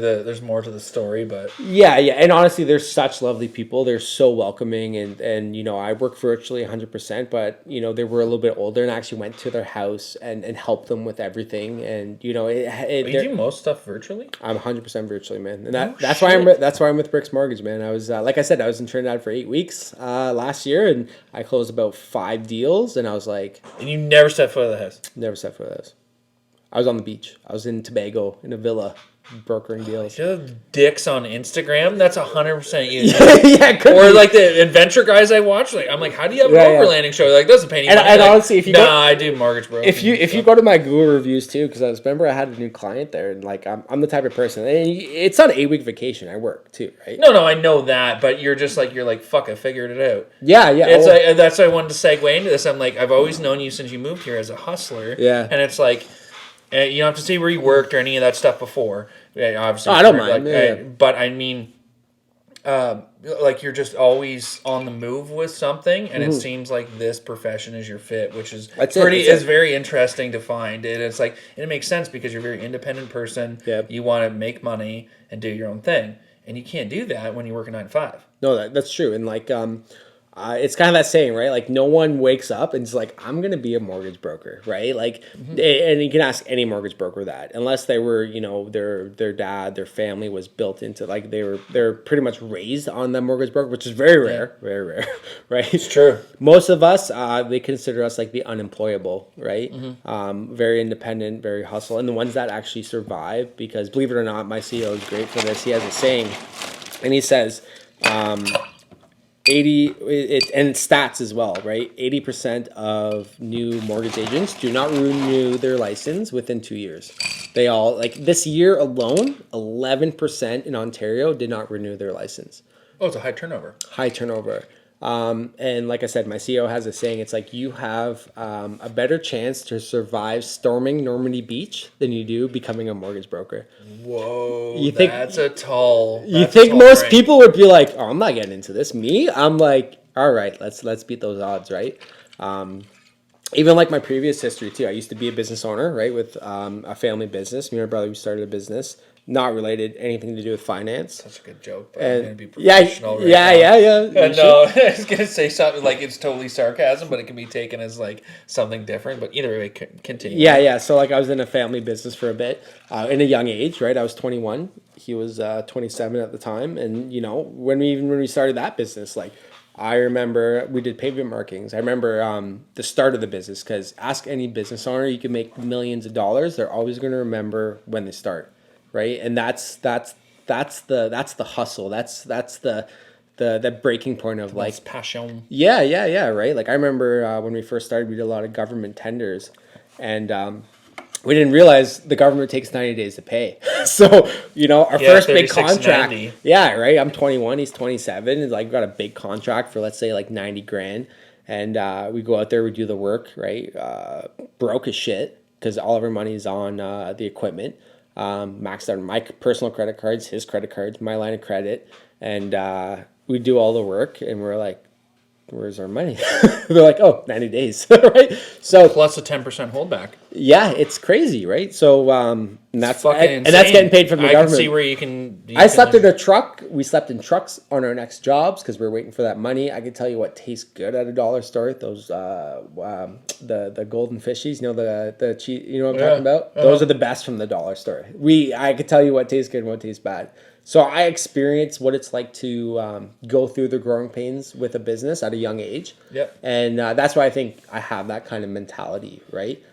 the story, but yeah. And honestly, there's such lovely people. They're so welcoming, and I work virtually 100%, but they were a little bit older, and I actually went to their house and helped them with everything. And you do most stuff virtually. I'm 100% virtually, man, and that's why I'm with Bricks Mortgage, man. I was like I said, I was in Trinidad for 8 weeks last year, and I closed about 5 deals, and I was like, and you never stepped foot out of the house. Never stepped foot out of the house. I was on the beach. I was in Tobago in a villa, brokering deals. Dicks on Instagram. That's 100% you. Yeah, or like the adventure guys I watch. Like I'm like, how do you have an overlanding show? Like doesn't pay any money. And like, honestly, if you I do mortgage broking. If you go to my Google reviews too, because I remember I had a new client there, and like I'm the type of person. And it's not an 8-week vacation. I work too, right? No, I know that, but you're like fuck, I figured it out. Yeah. It's like that's why I wanted to segue into this. I'm like, I've always known you since you moved here as a hustler. Yeah, and it's like. You don't have to say where you worked or any of that stuff before. Yeah, obviously, I don't mind. But I mean, like you're just always on the move with something, and it seems like this profession is your fit, which is very interesting to find. And it's like, and it makes sense because you're a very independent person. Yep. You want to make money and do your own thing, and you can't do that when you work a 9 to 5. No, that's true, and like it's kind of that saying, right? Like no one wakes up and is like, I'm going to be a mortgage broker, right? Like, and you can ask any mortgage broker that, unless they were, their dad, their family was built into, like they're pretty much raised on the mortgage broker, which is very rare, right? It's true. Most of us, they consider us like the unemployable, right? Very independent, very hustle, and the ones that actually survive, because believe it or not, my CEO is great for this. He has a saying, and he says, and stats as well, right? 80% of new mortgage agents do not renew their license within 2 years. They all, like this year alone, 11% in Ontario did not renew their license. Oh, it's a high turnover. High turnover. And like I said, my CEO has a saying, it's like you have a better chance to survive storming Normandy Beach than you do becoming a mortgage broker. Whoa, You think- that's a tall. You that's a think tall most drink. people would be like, "Oh, I'm not getting into this." Me, I'm like, "All right, let's beat those odds, right?" Even like my previous history too. I used to be a business owner, right, with a family business. Me and my brother, we started a business, not related anything to do with finance. Such a good joke, but And I'm gonna be professional. yeah. You No, should. I was gonna say something like it's totally sarcasm, but it can be taken as like something different. But either way, continue. Yeah. So like I was in a family business for a bit, in a young age, right? I was 21. He was 27 at the time, and you know when we started that business, like I remember we did pavement markings. I remember the start of the business because ask any business owner, you can make millions of dollars. They're always going to remember when they start, right? And that's the hustle. That's the breaking point of like passion. yeah, right. Like I remember when we first started, we did a lot of government tenders, and we didn't realize the government takes 90 days to pay. So, you know, our first big 36, contract. 90. Yeah, right. I'm 21, he's 27. And like, we got a big contract for, let's say, like 90 grand. And we go out there, we do the work, right? Broke as shit because all of our money is on the equipment. Maxed out my personal credit cards, his credit cards, my line of credit. And we do all the work, and we're like, where's our money? They're like, oh, 90 days, right? So Plus a 10% holdback. yeah, it's crazy, right? So and that's Fucking and that's insane. getting paid from the I government. can see where you can. I slept in a truck. We slept in trucks on our next jobs because we are waiting for that money. I can tell you what tastes good at a dollar store. Those the golden fishies. You know the cheese. You know what I'm talking about? Those are the best from the dollar store. I could tell you what tastes good and what tastes bad. So I experienced what it's like to go through the growing pains with a business at a young age. Yep. And that's why I think I have that kind of mentality, right?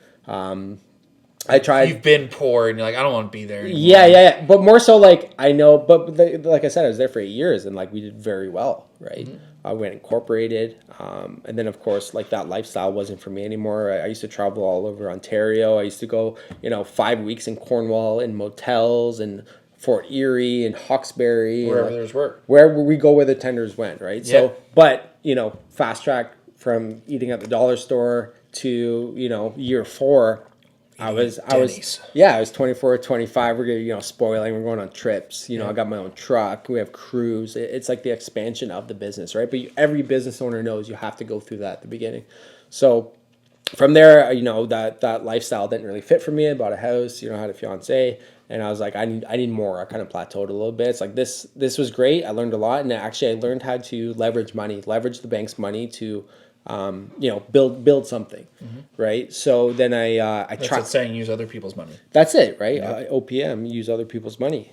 I tried. You've been poor, and you're like, I don't want to be there anymore. Yeah. But more so, like I know, but like I said, I was there for 8 years, and like we did very well, right? We went incorporated, and then of course, like that lifestyle wasn't for me anymore. I used to travel all over Ontario. I used to go, 5 weeks in Cornwall in motels and Fort Erie and Hawkesbury, Wherever there's work. wherever we go where the tenders went, right? Yeah. So, but fast track from eating at the dollar store to year 4. I was 24, 25. We're getting, spoiling. We're going on trips. I got my own truck. We have crews. It's like the expansion of the business, right? But every business owner knows you have to go through that at the beginning. So from there, that lifestyle didn't really fit for me. I bought a house, had a fiance, and I was like, I need more. I kind of plateaued a little bit. It's like this was great. I learned a lot, and actually I learned how to leverage the bank's money to build something, right? So then I That's it saying use other people's money. That's it, right? Yeah. OPM, use other people's money.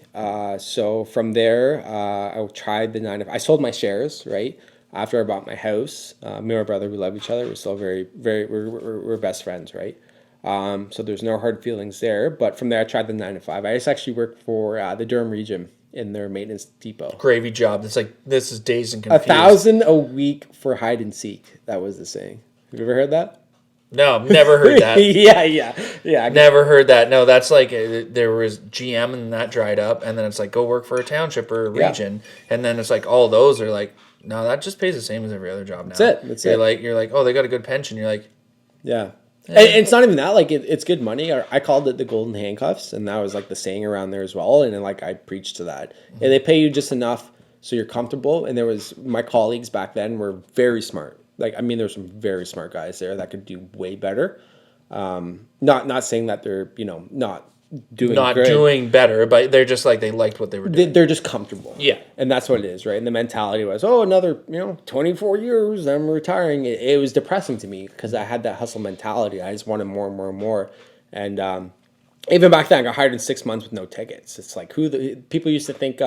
So from there, I tried the 9 to 5. I sold my shares, right? After I bought my house. Me and my brother, we love each other. We're still we're best friends, right? So there's no hard feelings there. But from there, I tried the 9 to 5. I just actually worked for the Durham region in their maintenance depot. Gravy job. It's like, this is dazed and confused. 1,000 a week for hide and seek. That was the saying. Have you ever heard that? No, never heard that. yeah. Never heard that. No, that's like there was GM and that dried up, and then it's like go work for a township or a region, and then it's like all those are like, no, that just pays the same as every other job now. That's it. You're like, oh, they got a good pension. You're like, yeah. And it's not even that, like it's good money. I called it the golden handcuffs, and that was like the saying around there as well. And then like I preached to that. And they pay you just enough so you're comfortable. And there was my colleagues back then were very smart. Like there's some very smart guys there that could do way better. Not saying that they're not doing better, but they're just like they liked what they were doing. They're just comfortable. Yeah, and that's what it is, right? And the mentality was, another 24 years, I'm retiring. It was depressing to me because I had that hustle mentality. I just wanted more and more and more. And even back then, I got hired in 6 months with no tickets. It's like people used to think.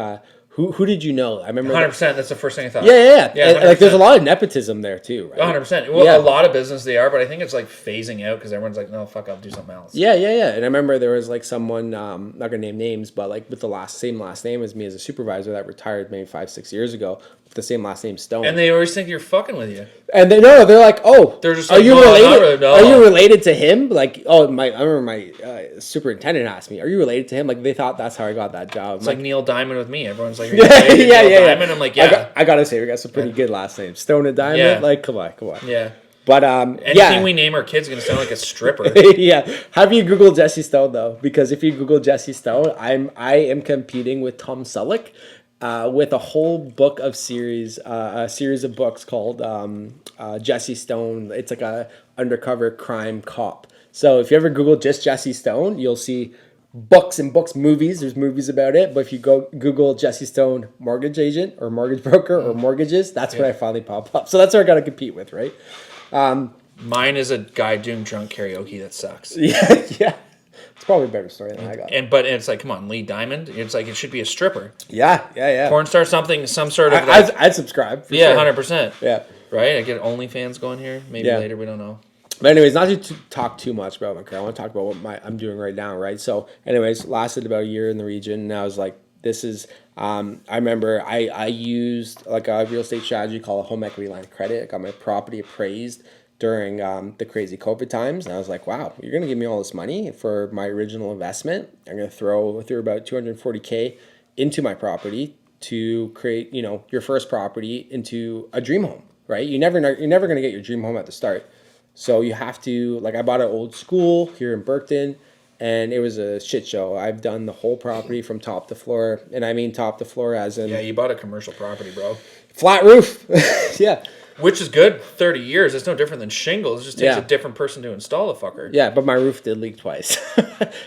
Who did you know? I remember 100%. That's the first thing I thought. Yeah. And, like there's a lot of nepetism there too, right? 100%. Well, a lot of business they are, but I think it's like phasing out because everyone's like, no, fuck, I'll do something else. Yeah. And I remember there was like someone, not gonna name names, but like with the same last name as me as a supervisor that retired maybe 5-6 years ago. the same last name, Stone. And they always think you're fucking with you. And they're like, oh, they're just are like, you no, related? no. Are you related to him? Like, oh, I remember my superintendent asked me, are you related to him? Like, they thought that's how I got that job. It's like Neil Diamond with me. Everyone's like, are you related to Neil Diamond? I'm like, yeah. I gotta say, we got some pretty good last names. Stone and Diamond. Yeah. Like, come on. Yeah. But anything we name our kids is gonna sound like a stripper. Yeah. Have you Googled Jesse Stone though? Because if you Google Jesse Stone, I am competing with Tom Selleck with a whole book of a series of books called Jesse Stone. It's like a undercover crime cop. So if you ever Google just Jesse Stone, you'll see books and books, movies. There's movies about it. But if you go Google Jesse Stone mortgage agent or mortgage broker or mortgages, that's when I finally pop up. So that's what I got to compete with, right? Mine is a guy doing drunk karaoke that sucks. Yeah. It's probably a better story than I got. But it's like, come on, Lee Diamond. It's like it should be a stripper. Yeah. Porn star, some sort of. I'd subscribe. For sure. 100%. Yeah. Right. I get OnlyFans going here. Maybe later. We don't know. But anyways, not to talk too much about my career. I want to talk about what I'm doing right now, right? So, anyways, lasted about a year in the region, and I was like, this is. I remember I used like a real estate strategy called a home equity line of credit. I got my property appraised during the crazy COVID times, and I was like, wow, you're gonna give me all this money for my original investment. I'm gonna throw about $240K into my property to create, your first property into a dream home, right? You're never gonna get your dream home at the start. So you have to, like, I bought an old school here in Burkton, and it was a shit show. I've done the whole property from top to floor, and I mean top to floor as in... Yeah, you bought a commercial property, bro. Flat roof. Yeah. Which is good. 30 years. It's no different than shingles. It just takes a different person to install the fucker. Yeah, but my roof did leak twice.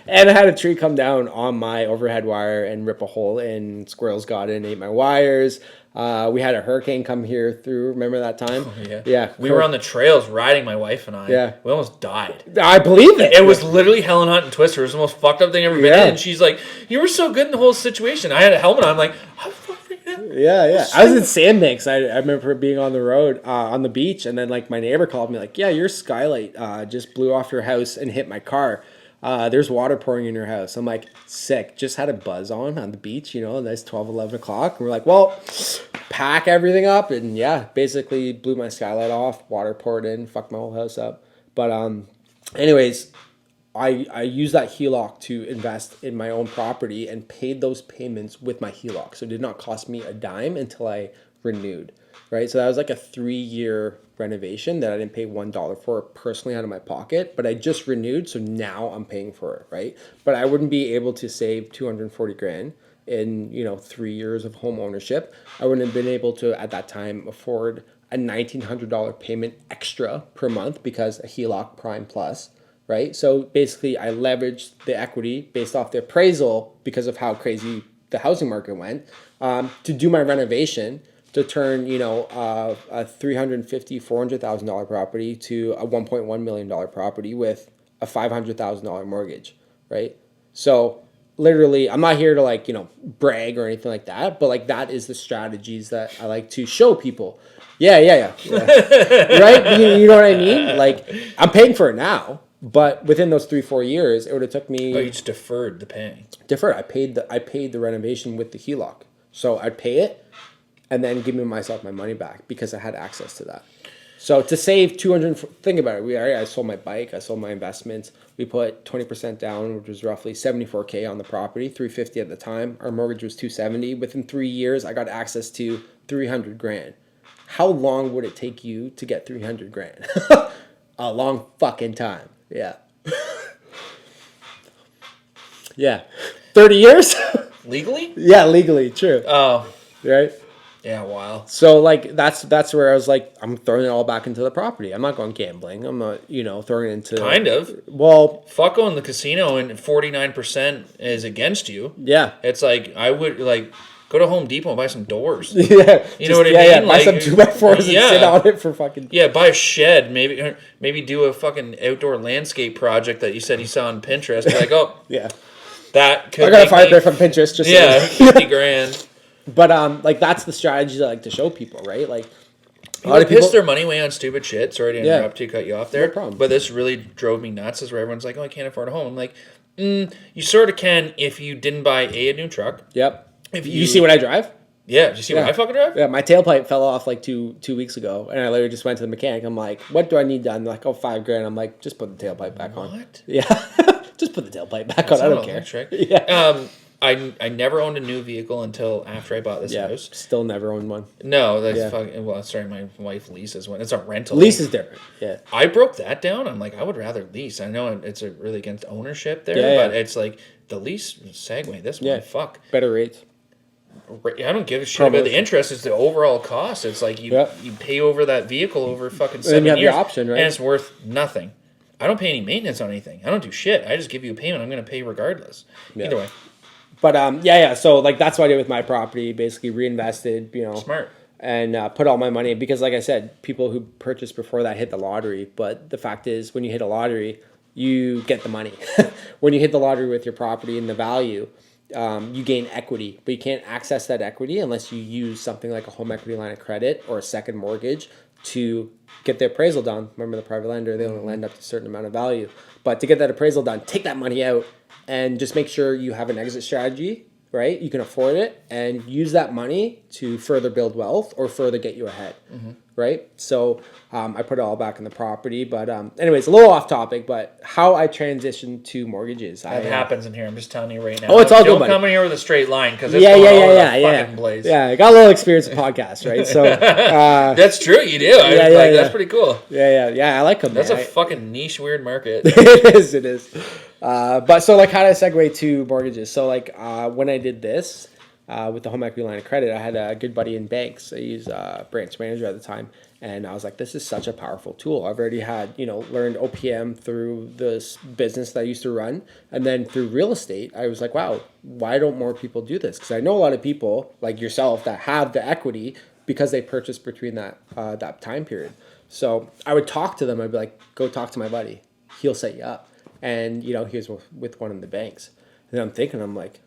And I had a tree come down on my overhead wire and rip a hole, and squirrels got in and ate my wires. We had a hurricane come here through. Remember that time? Oh, Yeah. We were on the trails riding, my wife and I. Yeah. We almost died. I believe it. It was literally Helen Hunt and Twister. It was the most fucked up thing I've ever been in. And she's like, you were so good in the whole situation. I had a helmet on. I'm like, how the fuck freaking out? Yeah. I was in Sandbanks. I remember being on the road, on the beach, and then like my neighbor called me like, yeah, your skylight just blew off your house and hit my car. There's water pouring in your house. I'm like, sick. Just had a buzz on the beach, nice 12, 11 o'clock. And we're like, well, pack everything up. And yeah, basically blew my skylight off. Water poured in, fucked my whole house up. But anyways, I used that HELOC to invest in my own property and paid those payments with my HELOC. So it did not cost me a dime until I renewed, right? So that was like a 3-year renovation that I didn't pay $1 for personally out of my pocket, but I just renewed, so now I'm paying for it, right? But I wouldn't be able to save $240,000 in 3 years of home ownership. I wouldn't have been able to at that time afford a $1,900 payment extra per month because a HELOC Prime Plus, right? So basically, I leveraged the equity based off the appraisal because of how crazy the housing market went to do my renovation, to turn, a $350,000, $400,000 property to a $1.1 million property with a $500,000 mortgage, right? So literally, I'm not here to brag or anything like that, but that is the strategies that I like to show people. Yeah. Right? You know what I mean? I'm paying for it now, but within those 3-4 years, it would have took me... Oh, you just deferred the paying. Deferred. I paid the renovation with the HELOC. So I'd pay it and then give myself my money back because I had access to that. So to save think about it. I sold my bike, I sold my investments. We put 20% down, which was roughly $74K on the property, $350 at the time. Our mortgage was $270. Within 3 years, I got access to $300,000. How long would it take you to get $300,000? A long fucking time. Yeah. Yeah. 30 years? Legally? Yeah, legally, true. Oh. Right? Yeah, wow. So that's where I was like, I'm throwing it all back into the property. I'm not going gambling. I'm not, throwing it into... Kind of. Well... Fuck going to the casino and 49% is against you. Yeah. It's like, I would, go to Home Depot and buy some doors. Yeah. You know what I mean? Yeah, buy some 2x4s and sit on it for fucking... Yeah, buy a shed. Maybe do a fucking outdoor landscape project that you said you saw on Pinterest. Be like, oh... Yeah. That could I got a firebird from Pinterest. Just yeah, $50,000. But that's the strategy I like to show people, right? A lot of people piss their money away on stupid shit. Sorry to interrupt you, cut you off there. No problem. But this really drove me nuts. Is where everyone's like, "Oh, I can't afford a home." I'm like, you sort of can if you didn't buy a new truck. Yep. If you see what I drive. Yeah, did you see what I fucking drive? Yeah, my tailpipe fell off like two weeks ago, and I literally just went to the mechanic. I'm like, "What do I need done?" They're like, "Oh, $5,000." I'm like, "Just put the tailpipe back on." What? Yeah, just put the tailpipe back on. I don't care. Electric. Yeah. I never owned a new vehicle until after I bought this house. Still never owned one. No, that's fucking. Well, sorry, my wife leases one. It's a rental. Lease is different. Yeah. I broke that down. I'm like, I would rather lease. I know it's really against ownership there, but it's like the lease segue. This one, fuck. Better rates. I don't give a shit about the interest. It's the overall cost. It's like you pay over that vehicle over fucking 7 years. And you have the option, right? And it's worth nothing. I don't pay any maintenance on anything. I don't do shit. I just give you a payment. I'm going to pay regardless. Yeah. Either way. But so like that's what I did with my property. Basically reinvested, Smart. And put all my money in because, like I said, people who purchased before that hit the lottery. But the fact is, when you hit a lottery, you get the money. When you hit the lottery with your property and the value, you gain equity, but you can't access that equity unless you use something like a home equity line of credit or a second mortgage to get the appraisal done. Remember, the private lender, they only lend up to a certain amount of value. But to get that appraisal done, take that money out and just make sure you have an exit strategy, right? You can afford it and use that money to further build wealth or further get you ahead, right? So I put it all back in the property. But anyways, a little off topic, but how I transitioned to mortgages. That happens in here. I'm just telling you right now. Oh, it's all good, buddy. Don't come in here with a straight line because it's going all over the fucking place. Yeah, I got a little experience in podcasts, right? So that's true. You do. That's pretty cool. Yeah. I like them. That's a fucking niche, weird market. It is. But so like, how did I segue to mortgages? So like when I did this with the home equity line of credit, I had a good buddy in banks. I used branch manager at the time. And I was like, this is such a powerful tool. I've already had, learned OPM through this business that I used to run. And then through real estate, I was like, wow, why don't more people do this? Because I know a lot of people like yourself that have the equity because they purchased between that time period. So I would talk to them. I'd be like, go talk to my buddy. He'll set you up. And, he was with one of the banks. And I'm thinking, I'm like,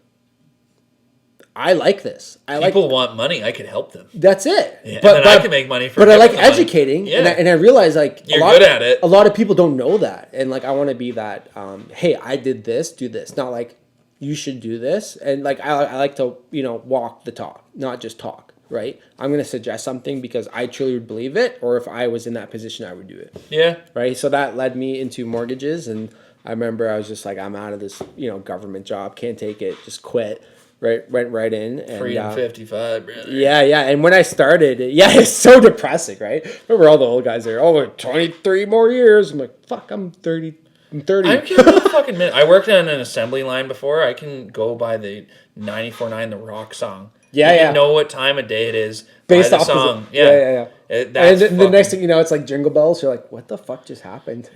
I like this. People want money. I can help them. That's it. Yeah, but I can make money for. But I like educating, and I realize like you're good at it. A lot of people don't know that, and like I want to be that. Hey, I did this. Do this. Not like you should do this, and like I like to walk the talk, not just talk. Right? I'm going to suggest something because I truly would believe it, or if I was in that position, I would do it. Yeah. Right. So that led me into mortgages, and I remember I was just like, I'm out of this, government job, can't take it, just quit. Right, went right in. And, Freedom 55, brother. Yeah. And when I started, it's so depressing, right? Remember all the old guys there, 23 more years. I'm like, fuck, I'm 30. I'm 30. I'm giving a fucking minute. I worked on an assembly line before. I can go by the 94.9 The Rock song. You know what time of day it is based off the song. Yeah. And the next thing you know, it's like Jingle Bells. You're like, what the fuck just happened?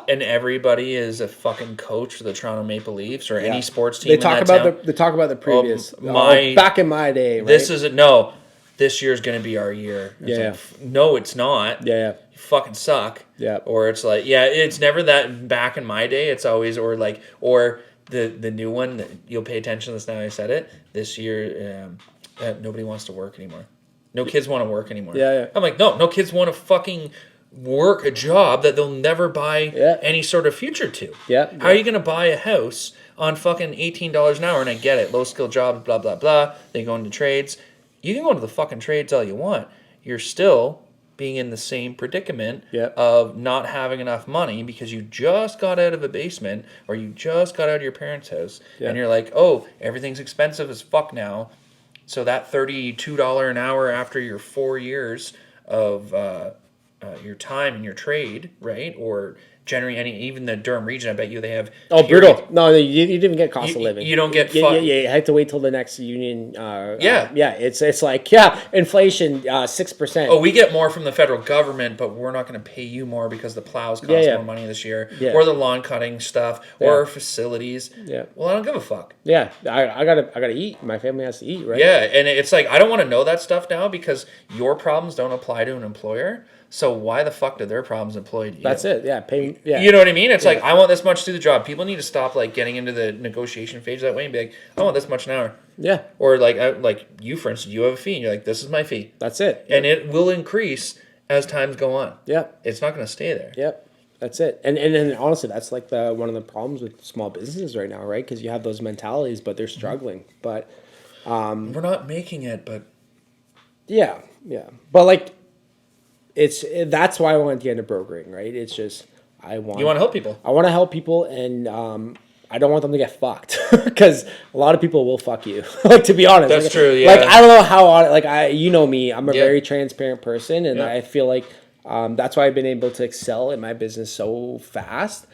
And everybody is a fucking coach for the Toronto Maple Leafs or any sports team. They talk about the previous. Back in my day. Right? This year's going to be our year. It's like, no, it's not. Yeah. You fucking suck. Yeah. Or it's like, it's never that back in my day. It's always or the new one that you'll pay attention to this now. I said it this year. Nobody wants to work anymore. No kids want to work anymore. Yeah. I'm like, no kids want to fucking work a job that they'll never buy any sort of future to. Yeah. How are you going to buy a house on fucking $18 an hour? And I get it, low skill jobs, blah blah blah. They go into trades. You can go into the fucking trades all you want. You're still being in the same predicament of not having enough money because you just got out of a basement or you just got out of your parents' house and you're like, oh, everything's expensive as fuck now. So that $32 an hour after your 4 years of your time in your trade, right? Or generally even the Durham region, I bet you they have. Oh, brutal! No, you didn't get cost of living. You don't get. Yeah. You had to wait till the next union. It's like inflation 6%. Oh, we get more from the federal government, but we're not going to pay you more because the plows cost more money this year, or the lawn cutting stuff, or our facilities. Yeah. Well, I don't give a fuck. Yeah, I gotta eat. My family has to eat, right? Yeah, and it's like I don't want to know that stuff now because your problems don't apply to an employer. So why the fuck do their problems apply to you? That's it. Yeah, pay. Yeah. You know what I mean? It's like I want this much to do the job. People need to stop like getting into the negotiation phase that way and be like, I want this much an hour. Yeah. Or like you, for instance, you have a fee and you're like, this is my fee. That's it. And it will increase as times go on. Yeah. It's not going to stay there. Yep. That's it. And then honestly, that's like one of the problems with small businesses right now, right? Because you have those mentalities, but they're struggling. But we're not making it, but Yeah, yeah. But like, that's why I wanted to get into brokering, right? It's just You want to help people. I want to help people, and I don't want them to get fucked because a lot of people will fuck you. Like, to be honest, That's like, true. Yeah. Like, I don't know how on like you know me, I'm a Yeah. very transparent person, and Yeah. I feel like that's why I've been able to excel in my business so fast.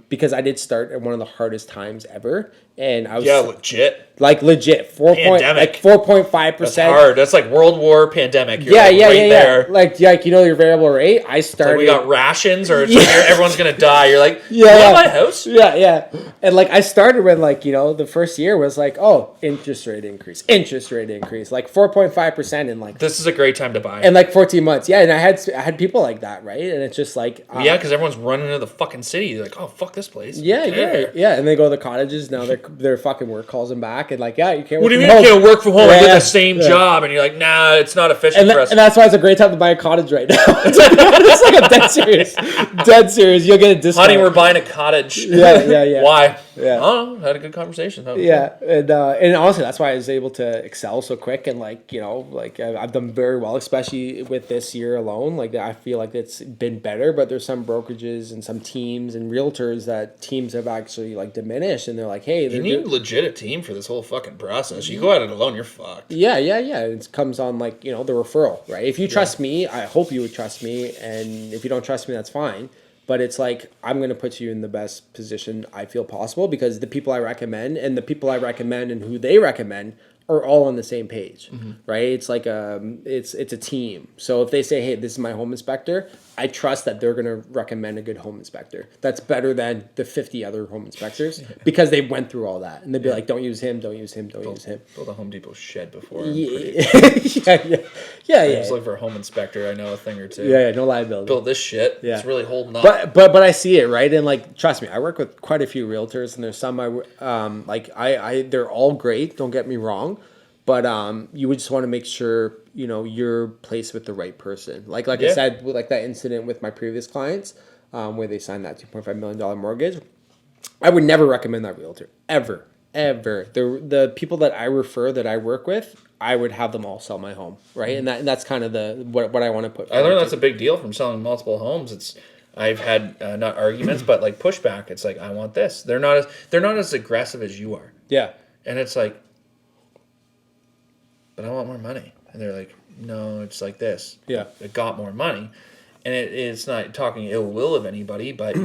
Because I did start at one of the hardest times ever, and I was legit. like legit 4.5%. That's hard. That's like World War pandemic. You're Yeah, like yeah, right yeah, there. yeah. Like you know your variable rate. I started. Like we got rations, or it's like everyone's gonna die. You're like, Yeah, you yeah. want my house? Yeah, yeah. And like I started when like, you know, the first year was like, oh, interest rate increase, like 4.5% in like This is a great time to buy. in like 14 months. Yeah, and I had people like that, right? And it's just like Yeah, because everyone's running into the fucking city. They're like, oh fuck this place. yeah, yeah. And they go to the cottages. Now their fucking work calls them back, and like, yeah, you can't. What do you work mean from you home. can't work from home and Yeah, get the same yeah. job? And you're like, nah, it's not efficient for us. And that's why it's a great time to buy a cottage right now. It's like a dead serious. You'll get a discount. Honey, we're buying a cottage. Yeah. Why? Yeah. I don't know. Had a good conversation. Yeah, and honestly, that's why I was able to excel so quick, and like, you know, like I've done very well, especially with this year alone. Like I feel like it's been better, but there's some brokerages and some teams and realtors that teams have actually like diminished, and they're like, hey, You need legit a team for this whole fucking process. You go at it alone, you're fucked. yeah. It comes on like, you know, the referral, right? If you trust me, I hope you would trust me, and if you don't trust me, that's fine. But it's like, I'm going to put you in the best position I feel possible, because the people I recommend and who they recommend are all on the same page, right? It's like it's a team. So if they say, hey, this is my home inspector, I trust that they're going to recommend a good home inspector. That's better than the 50 other home inspectors because they went through all that. And they'd be like, don't use him, don't use him, don't use him. Build a Home Depot shed before. Yeah. I just look for a home inspector. I know a thing or two. Yeah, no liability. Build this shit. Yeah. It's really holding up. But I see it, right? And like, trust me, I work with quite a few realtors, and there's some I they're all great. Don't get me wrong, but you would just want to make sure, you know, you're placed with the right person. Like I said, with like that incident with my previous clients, where they signed that $2.5 million mortgage, I would never recommend that realtor ever. The people that I refer, that I work with, I would have them all sell my home, right? And that's kind of what I want to put. I learned that's a big deal from selling multiple homes. I've had not arguments, but like pushback. It's like, I want this. They're not as aggressive as you are. Yeah. And it's like, but I want more money. And they're like, no, it's like this. Yeah. It got more money. And it's not talking ill will of anybody, but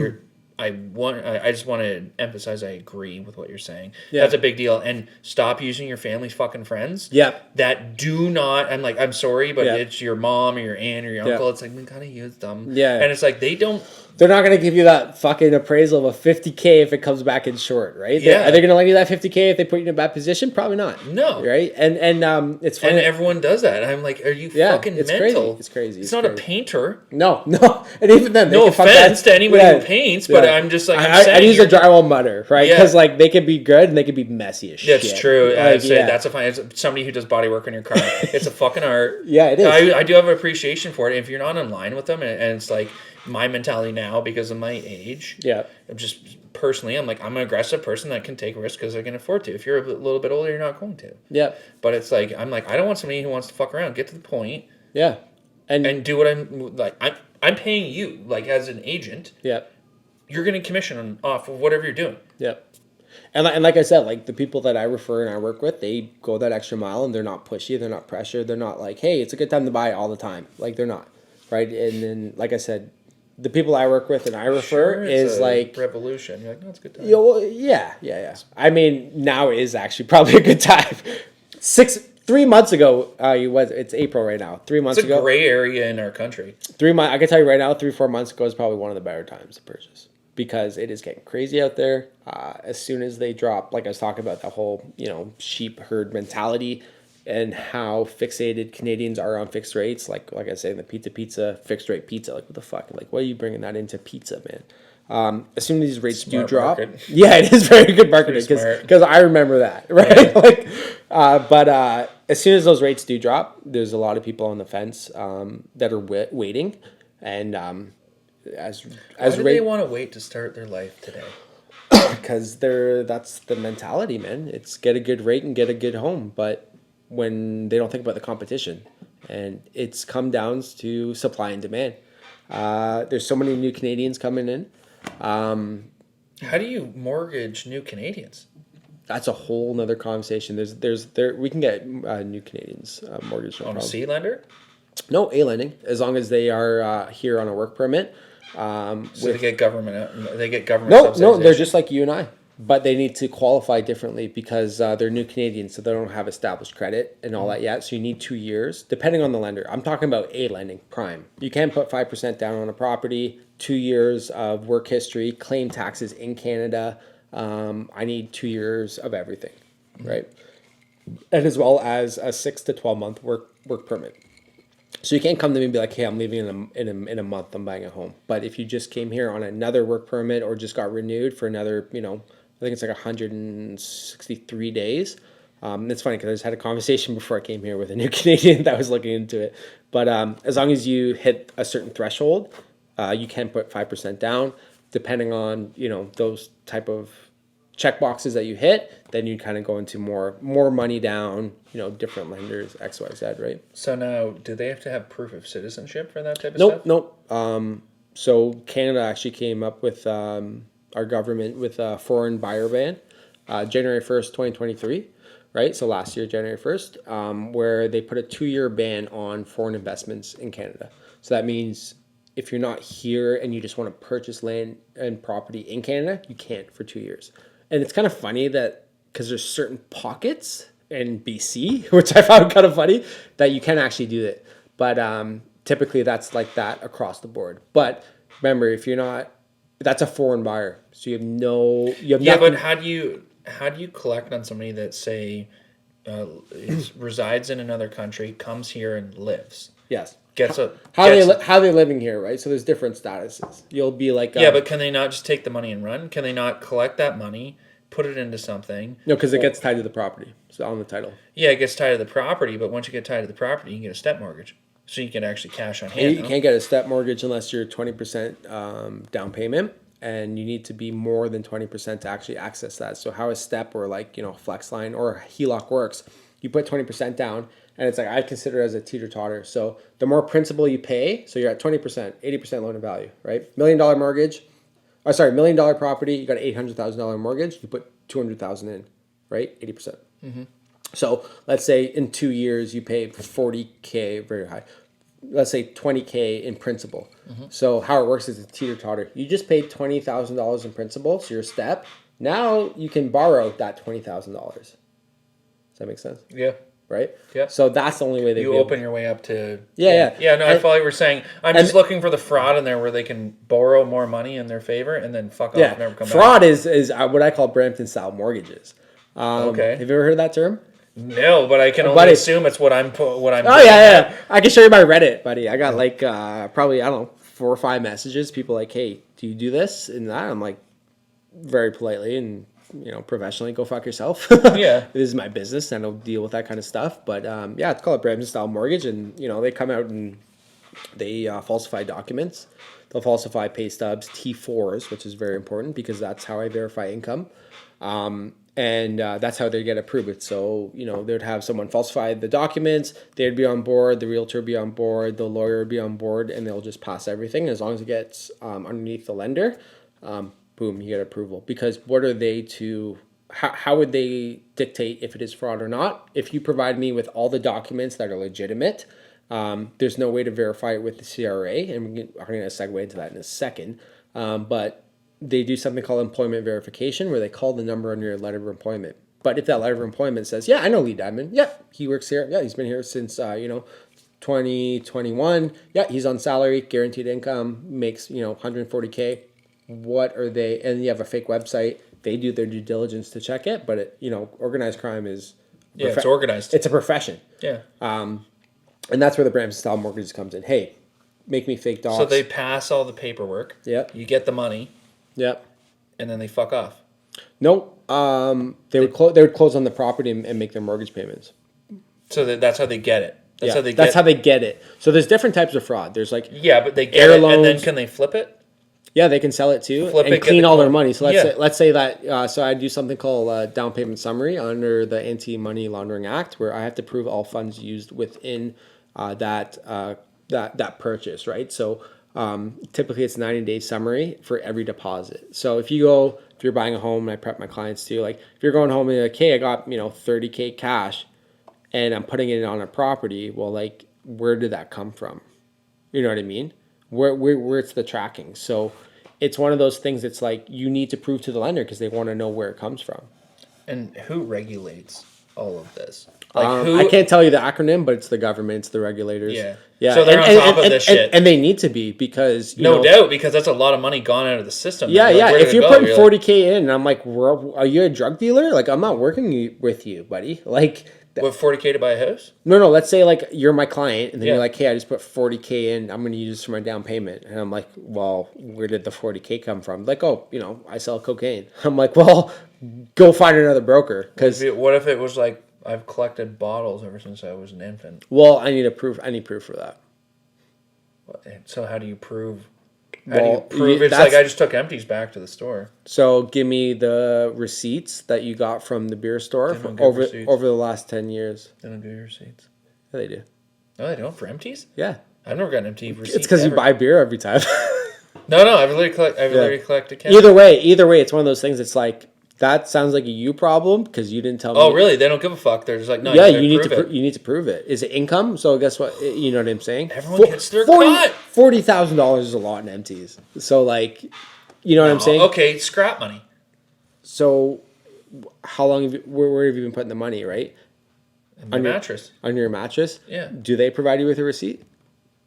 I just want to emphasize I agree with what you're saying. Yeah. That's a big deal. And stop using your family's fucking friends. Yeah. That do not, I'm sorry, but Yeah. it's your mom or your aunt or your uncle. Yeah. It's like, we gotta use them. Yeah. And it's like, They're not going to give you that fucking appraisal of a 50K if it comes back in short, right? Yeah. Are they going to lend you that 50K if they put you in a bad position? Probably not. No. Right? And it's funny. and everyone does that. And I'm like, are you fucking it's mental? Crazy. It's crazy. It's not a painter. No. And even then, they No can fuck offense that. to anybody who paints, but I'm just like, I use a drywall mutter, right? Yeah. Because like they can be good and they can be messy as shit. That's true. Like, I'd say that's it's somebody who does body work on your car. It's a fucking art. Yeah, it is. I do have an appreciation for it. If you're not in line with them, and it's like my mentality now because of my age. Yeah. I'm just personally, I'm like, I'm an aggressive person that can take risks because I can afford to. If you're a little bit older, you're not going to. Yeah. But it's like, I'm like, I don't want somebody who wants to fuck around. Get to the point. Yeah. And do what I'm like. I'm paying you like as an agent. Yeah. You're getting commission off of whatever you're doing. Yeah. And like I said, like the people that I refer and I work with, they go that extra mile, and they're not pushy, they're not pressured, they're not like, hey, it's a good time to buy all the time. Like they're not, right? And then, like I said, the people I work with and I refer is like revolution. You're like, no, it's a good time. Yeah. I mean, now is actually probably a good time. 3 months ago, it's April right now. 3 months ago, it's a gray area in our country. 3 months. I can tell you right now, 3-4 months ago is probably one of the better times to purchase, because it is getting crazy out there. As soon as they drop, like I was talking about, the whole, you know, sheep herd mentality and how fixated Canadians are on fixed rates. Like I say, the pizza, fixed rate pizza. Like, what the fuck? Like, why are you bringing that into pizza, man? As soon as these rates do drop, yeah, it is very good marketing, because I remember that, right? Yeah. But as soon as those rates do drop, there's a lot of people on the fence that are waiting, and why do they want to wait to start their life today? Because that's the mentality, man. It's get a good rate and get a good home, but when they don't think about the competition, And it's come down to supply and demand. There's so many new Canadians coming in. How do you mortgage new Canadians? That's a whole nother conversation. We can get new Canadians mortgage no On a problem. C lender? No, A lending, as long as they are here on a work permit. So they get government. They get government. No, they're just like you and I, but they need to qualify differently because they're new Canadians, so they don't have established credit and all that yet. So you need 2 years, depending on the lender. I'm talking about A lending, prime. You can't put 5% down on a property. 2 years of work history, claim taxes in Canada. I need 2 years of everything, right? And as well as a 6 to 12 month work permit. So you can't come to me and be like, "Hey, I'm leaving in a month. I'm buying a home." But if you just came here on another work permit or just got renewed for another, I think it's like 163 days. It's funny because I just had a conversation before I came here with a new Canadian that was looking into it. But as long as you hit a certain threshold, you can put 5% down, depending on those type of check boxes that you hit. Then you kind of go into more money down, different lenders, X, Y, Z, right? So now, do they have to have proof of citizenship for that type of stuff? Nope. So Canada actually came up with our government with a foreign buyer ban, January 1st, 2023, right? So last year, January 1st, where they put a 2-year ban on foreign investments in Canada. So that means if you're not here and you just want to purchase land and property in Canada, you can't for 2 years. And it's kind of funny that because there's certain pockets in BC, which I found kind of funny, that you can actually do that. But typically that's like that across the board. But remember, if you're not, that's a foreign buyer. So you have Yeah, nothing. but how do you collect on somebody that say resides in another country, comes here and lives? Yes. How They're living here, right? So there's different statuses. You'll be like yeah, but can they not just take the money and run? Can they not collect that money, put it into something? No, because it gets tied to the property. So on the title. Yeah, it gets tied to the property, but once you get tied to the property, you can get a step mortgage, so you can actually cash on hand. You can't get a step mortgage unless you're 20% down payment, and you need to be more than 20% to actually access that. So how a step or flex line or HELOC works, you put 20% down. And it's like, I consider it as a teeter-totter. So the more principal you pay, so you're at 20%, 80% loan to value, right? $1 million mortgage, $1 million property, you got an $800,000 mortgage, you put $200,000 in, right? 80%. Mm-hmm. So let's say in 2 years you pay $40K, very high. Let's say $20K in principal. Mm-hmm. So how it works is a teeter-totter. You just paid $20,000 in principal, so your step. Now you can borrow that $20,000. Does that make sense? Yeah. Right? Yeah. So that's the only way you open your way up to. Yeah. No, I follow what you were saying. I'm just looking for the fraud in there where they can borrow more money in their favor and then fuck off and never come back. Fraud is what I call Brampton style mortgages. Okay. Have you ever heard that term? No, but I can only assume it's what I'm. Oh yeah. I can show you my Reddit, buddy. I got like probably 4 or 5 messages. People like, "Hey, do you do this and that?" I'm like, very politely and professionally, go fuck yourself. Yeah. This is my business and I don't deal with that kind of stuff. But it's called a Brampton style mortgage, and they come out and they falsify documents. They'll falsify pay stubs, T4s, which is very important because that's how I verify income. And that's how they get approved. So, they'd have someone falsify the documents, they'd be on board, the realtor would be on board, the lawyer would be on board, and they'll just pass everything. As long as it gets underneath the lender, boom, you get approval. Because what are they to, how would they dictate if it is fraud or not? If you provide me with all the documents that are legitimate, there's no way to verify it with the CRA, and I'm going to segue into that in a second. But they do something called employment verification, where they call the number on your letter of employment. But if that letter of employment says, yeah, I know Lee Diamond. Yeah, he works here. Yeah, he's been here since, 2021. Yeah, he's on salary, guaranteed income, makes, 140K. What are they? And you have a fake website. They do their due diligence to check it. But, organized crime is... it's organized. It's a profession. Yeah. And that's where the Brampton style mortgages comes in. Hey, make me fake docs. So they pass all the paperwork. Yep. You get the money. Yep. And then they fuck off. No. They would close on the property and make their mortgage payments. So that's how they get it. That's how they get it. So there's different types of fraud. There's like but they get it, loans, and then can they flip it? Yeah, they can sell it too and clean all their money. So let's say that. So I do something called down payment summary under the Anti-Money Laundering Act, where I have to prove all funds used within that purchase, right? So typically it's 90-day summary for every deposit. So if you're buying a home, and I prep my clients too, like if you're going home and you're like, hey, I got 30K cash, and I'm putting it on a property, well, like where did that come from? You know what I mean? Where's the tracking? So it's one of those things that's like you need to prove to the lender because they want to know where it comes from. And who regulates all of this? I can't tell you the acronym, but it's the government, it's the regulators. Yeah. So they're on top of this shit. And they need to be because no doubt, because that's a lot of money gone out of the system. Yeah, yeah. If you're putting 40K in, and I'm like, are you a drug dealer? Like, I'm not working with you, buddy. Like, with 40K to buy a house? No. Let's say like you're my client, and then you're like, hey, I just put 40K in. I'm going to use this for my down payment, and I'm like, well, where did the 40K come from? Like, oh, I sell cocaine. I'm like, well, go find another broker. Because what if it was like, I've collected bottles ever since I was an infant? Well, I need proof for that. So how do you prove? It's like I just took empties back to the store. So give me the receipts that you got from the beer store over the last 10 years. They don't give you receipts. Yeah, they do. No, they don't for empties? Yeah. I've never gotten empty receipts. It's because you buy beer every time. No, I've literally collected cash. Either way, it's one of those things. It's like, that sounds like a you problem because you didn't tell me. Oh, really? They don't give a fuck. They're just like, no. Yeah, you need to prove it. Is it income? So guess what? You know what I'm saying? Everyone gets their cut. $40,000 is a lot in empties. So like, you know what I'm saying? Okay, scrap money. So, how long where have you been putting the money? Right? In my mattress. On your mattress? Yeah. Do they provide you with a receipt?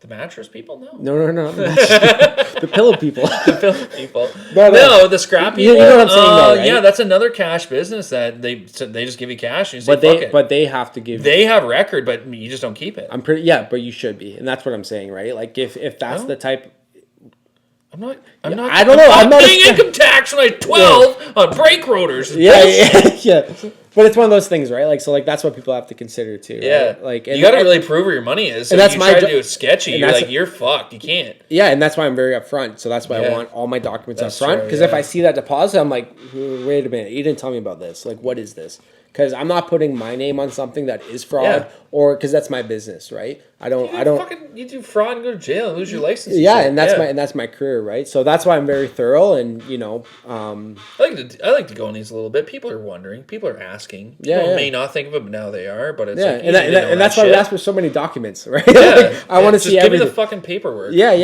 The mattress people? No. The pillow people. The pillow people. No, the scrap people. You know what I'm saying, though, right? Yeah, that's another cash business that they just give you cash and you say, fuck it. But they have to give. They have record, but you just don't keep it. But you should be, and that's what I'm saying, right? Like if that's the type. I'm not. I don't know. I'm not paying income tax when I was 12 on brake rotors. Yeah. But it's one of those things, right? Like, so, like, that's what people have to consider too. Yeah. Right? Like, you got to really prove where your money is. So and that's you try to do it sketchy. You're like, you're fucked. You can't. Yeah, and that's why I'm very upfront. So that's why I want all my documents up front. Because if I see that deposit, I'm like, wait a minute, you didn't tell me about this. Like, what is this? Because I'm not putting my name on something that is fraud, or because that's my business, right? I don't. You do fraud and go to jail and lose your license. Yeah, and that's my career, right? So that's why I'm very thorough, and I like to go on these a little bit. People are wondering, people are asking. People may not think of it, but now they are. But it's and that's why we ask for so many documents, right? Yeah, I want to see everything. Give me the fucking paperwork. Yeah.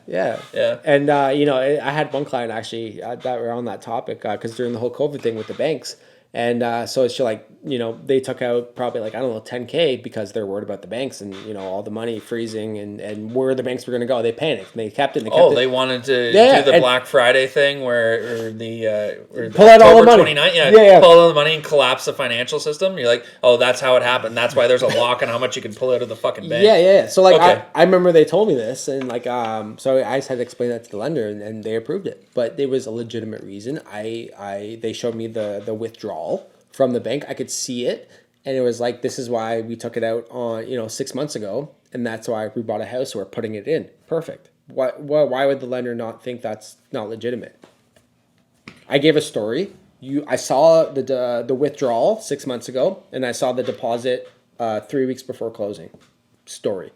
Yeah. And I had one client actually that were on that topic because during the whole COVID thing with the banks. And so it's just like, they took out probably like, I don't know, 10K because they're worried about the banks and, all the money freezing and where the banks were going to go. They panicked. And they kept it. They wanted to do the Black Friday thing where pull out all the money. 29th, pull out all the money and collapse the financial system. You're like, oh, that's how it happened. That's why there's a lock on how much you can pull out of the fucking bank. Yeah. So like, I remember they told me this and like, so I just had to explain that to the lender and they approved it. But there was a legitimate reason. They showed me the withdrawal from the bank. I could see it, and it was like, this is why we took it out on 6 months ago, and that's why we bought a house, so we're putting it in. Perfect. Why would the lender not think that's not legitimate? I gave a story. I saw the withdrawal 6 months ago, and I saw the deposit 3 weeks before closing. Story.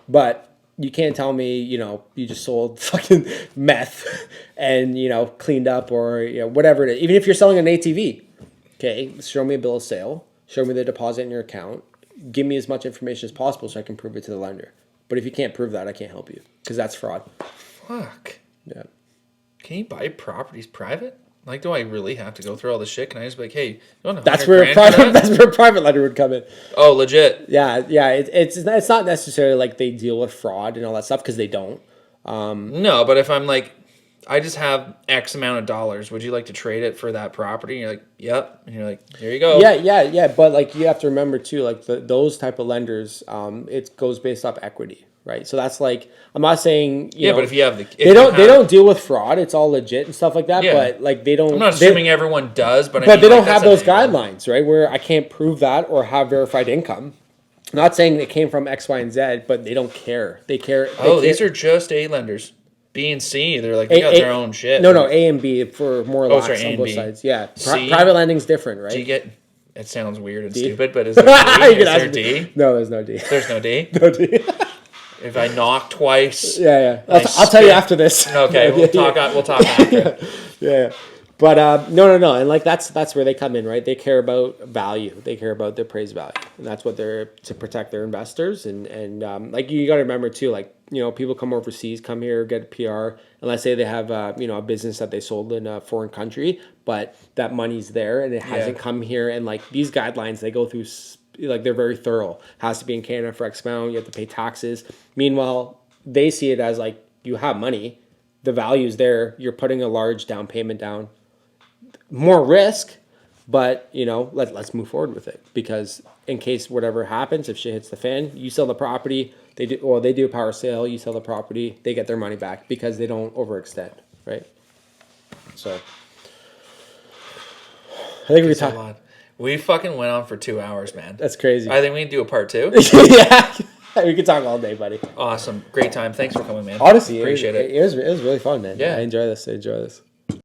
But you can't tell me, you just sold fucking meth and, cleaned up or, whatever it is. Even if you're selling an ATV. Okay, show me a bill of sale. Show me the deposit in your account. Give me as much information as possible so I can prove it to the lender. But if you can't prove that, I can't help you because that's fraud. Fuck. Yeah. Can you buy properties private? Like, do I really have to go through all this shit? Can I just be like, hey, you want that's where a private lender would come in. Oh, legit. Yeah. It's not necessarily like they deal with fraud and all that stuff because they don't. No, but if I'm like, I just have X amount of dollars. Would you like to trade it for that property? And you're like, yep. And you're like, here you go. Yeah. But like you have to remember too, like those type of lenders, it goes based off equity, right? So that's like, I'm not saying but if you have they don't deal with fraud. It's all legit and stuff like that. Yeah. But like they don't. I'm not assuming everyone does, but they don't have those guidelines, right? Where I can't prove that or have verified income. I'm not saying it came from X, Y, and Z, but they don't care. They care. These are just A lenders. B and C, they're like, they got their own shit. No, A and B for more lax on both sides. Yeah. Private lending's different, right? Do you get It sounds weird and D? stupid, but is there D? You can Is ask there me. D? No, there's no D. There's no D? No D. If I knock twice. Yeah. I I'll tell you spit- after this. Okay, we'll talk after. Yeah. But no, and like that's where they come in, right? They care about value. They care about the appraised value, and that's what they're to protect their investors. And like you got to remember too, like people come overseas, come here, get a PR, and let's say they have a business that they sold in a foreign country, but that money's there and it hasn't come here. And like these guidelines, they go through like they're very thorough. Has to be in Canada for X amount. You have to pay taxes. Meanwhile, they see it as like you have money, the value's there. You're putting a large down payment down. More risk, but let's move forward with it, because in case whatever happens, if shit hits the fan, you sell the property, they do a power sale, you sell the property, they get their money back because they don't overextend, right? So I think we talked. We fucking went on for 2 hours, man. That's crazy. I think we can do a part 2. Yeah, we could talk all day, buddy. Awesome, great time. Thanks for coming, man. Honestly, appreciate it. It was really fun, man. Yeah, I enjoy this.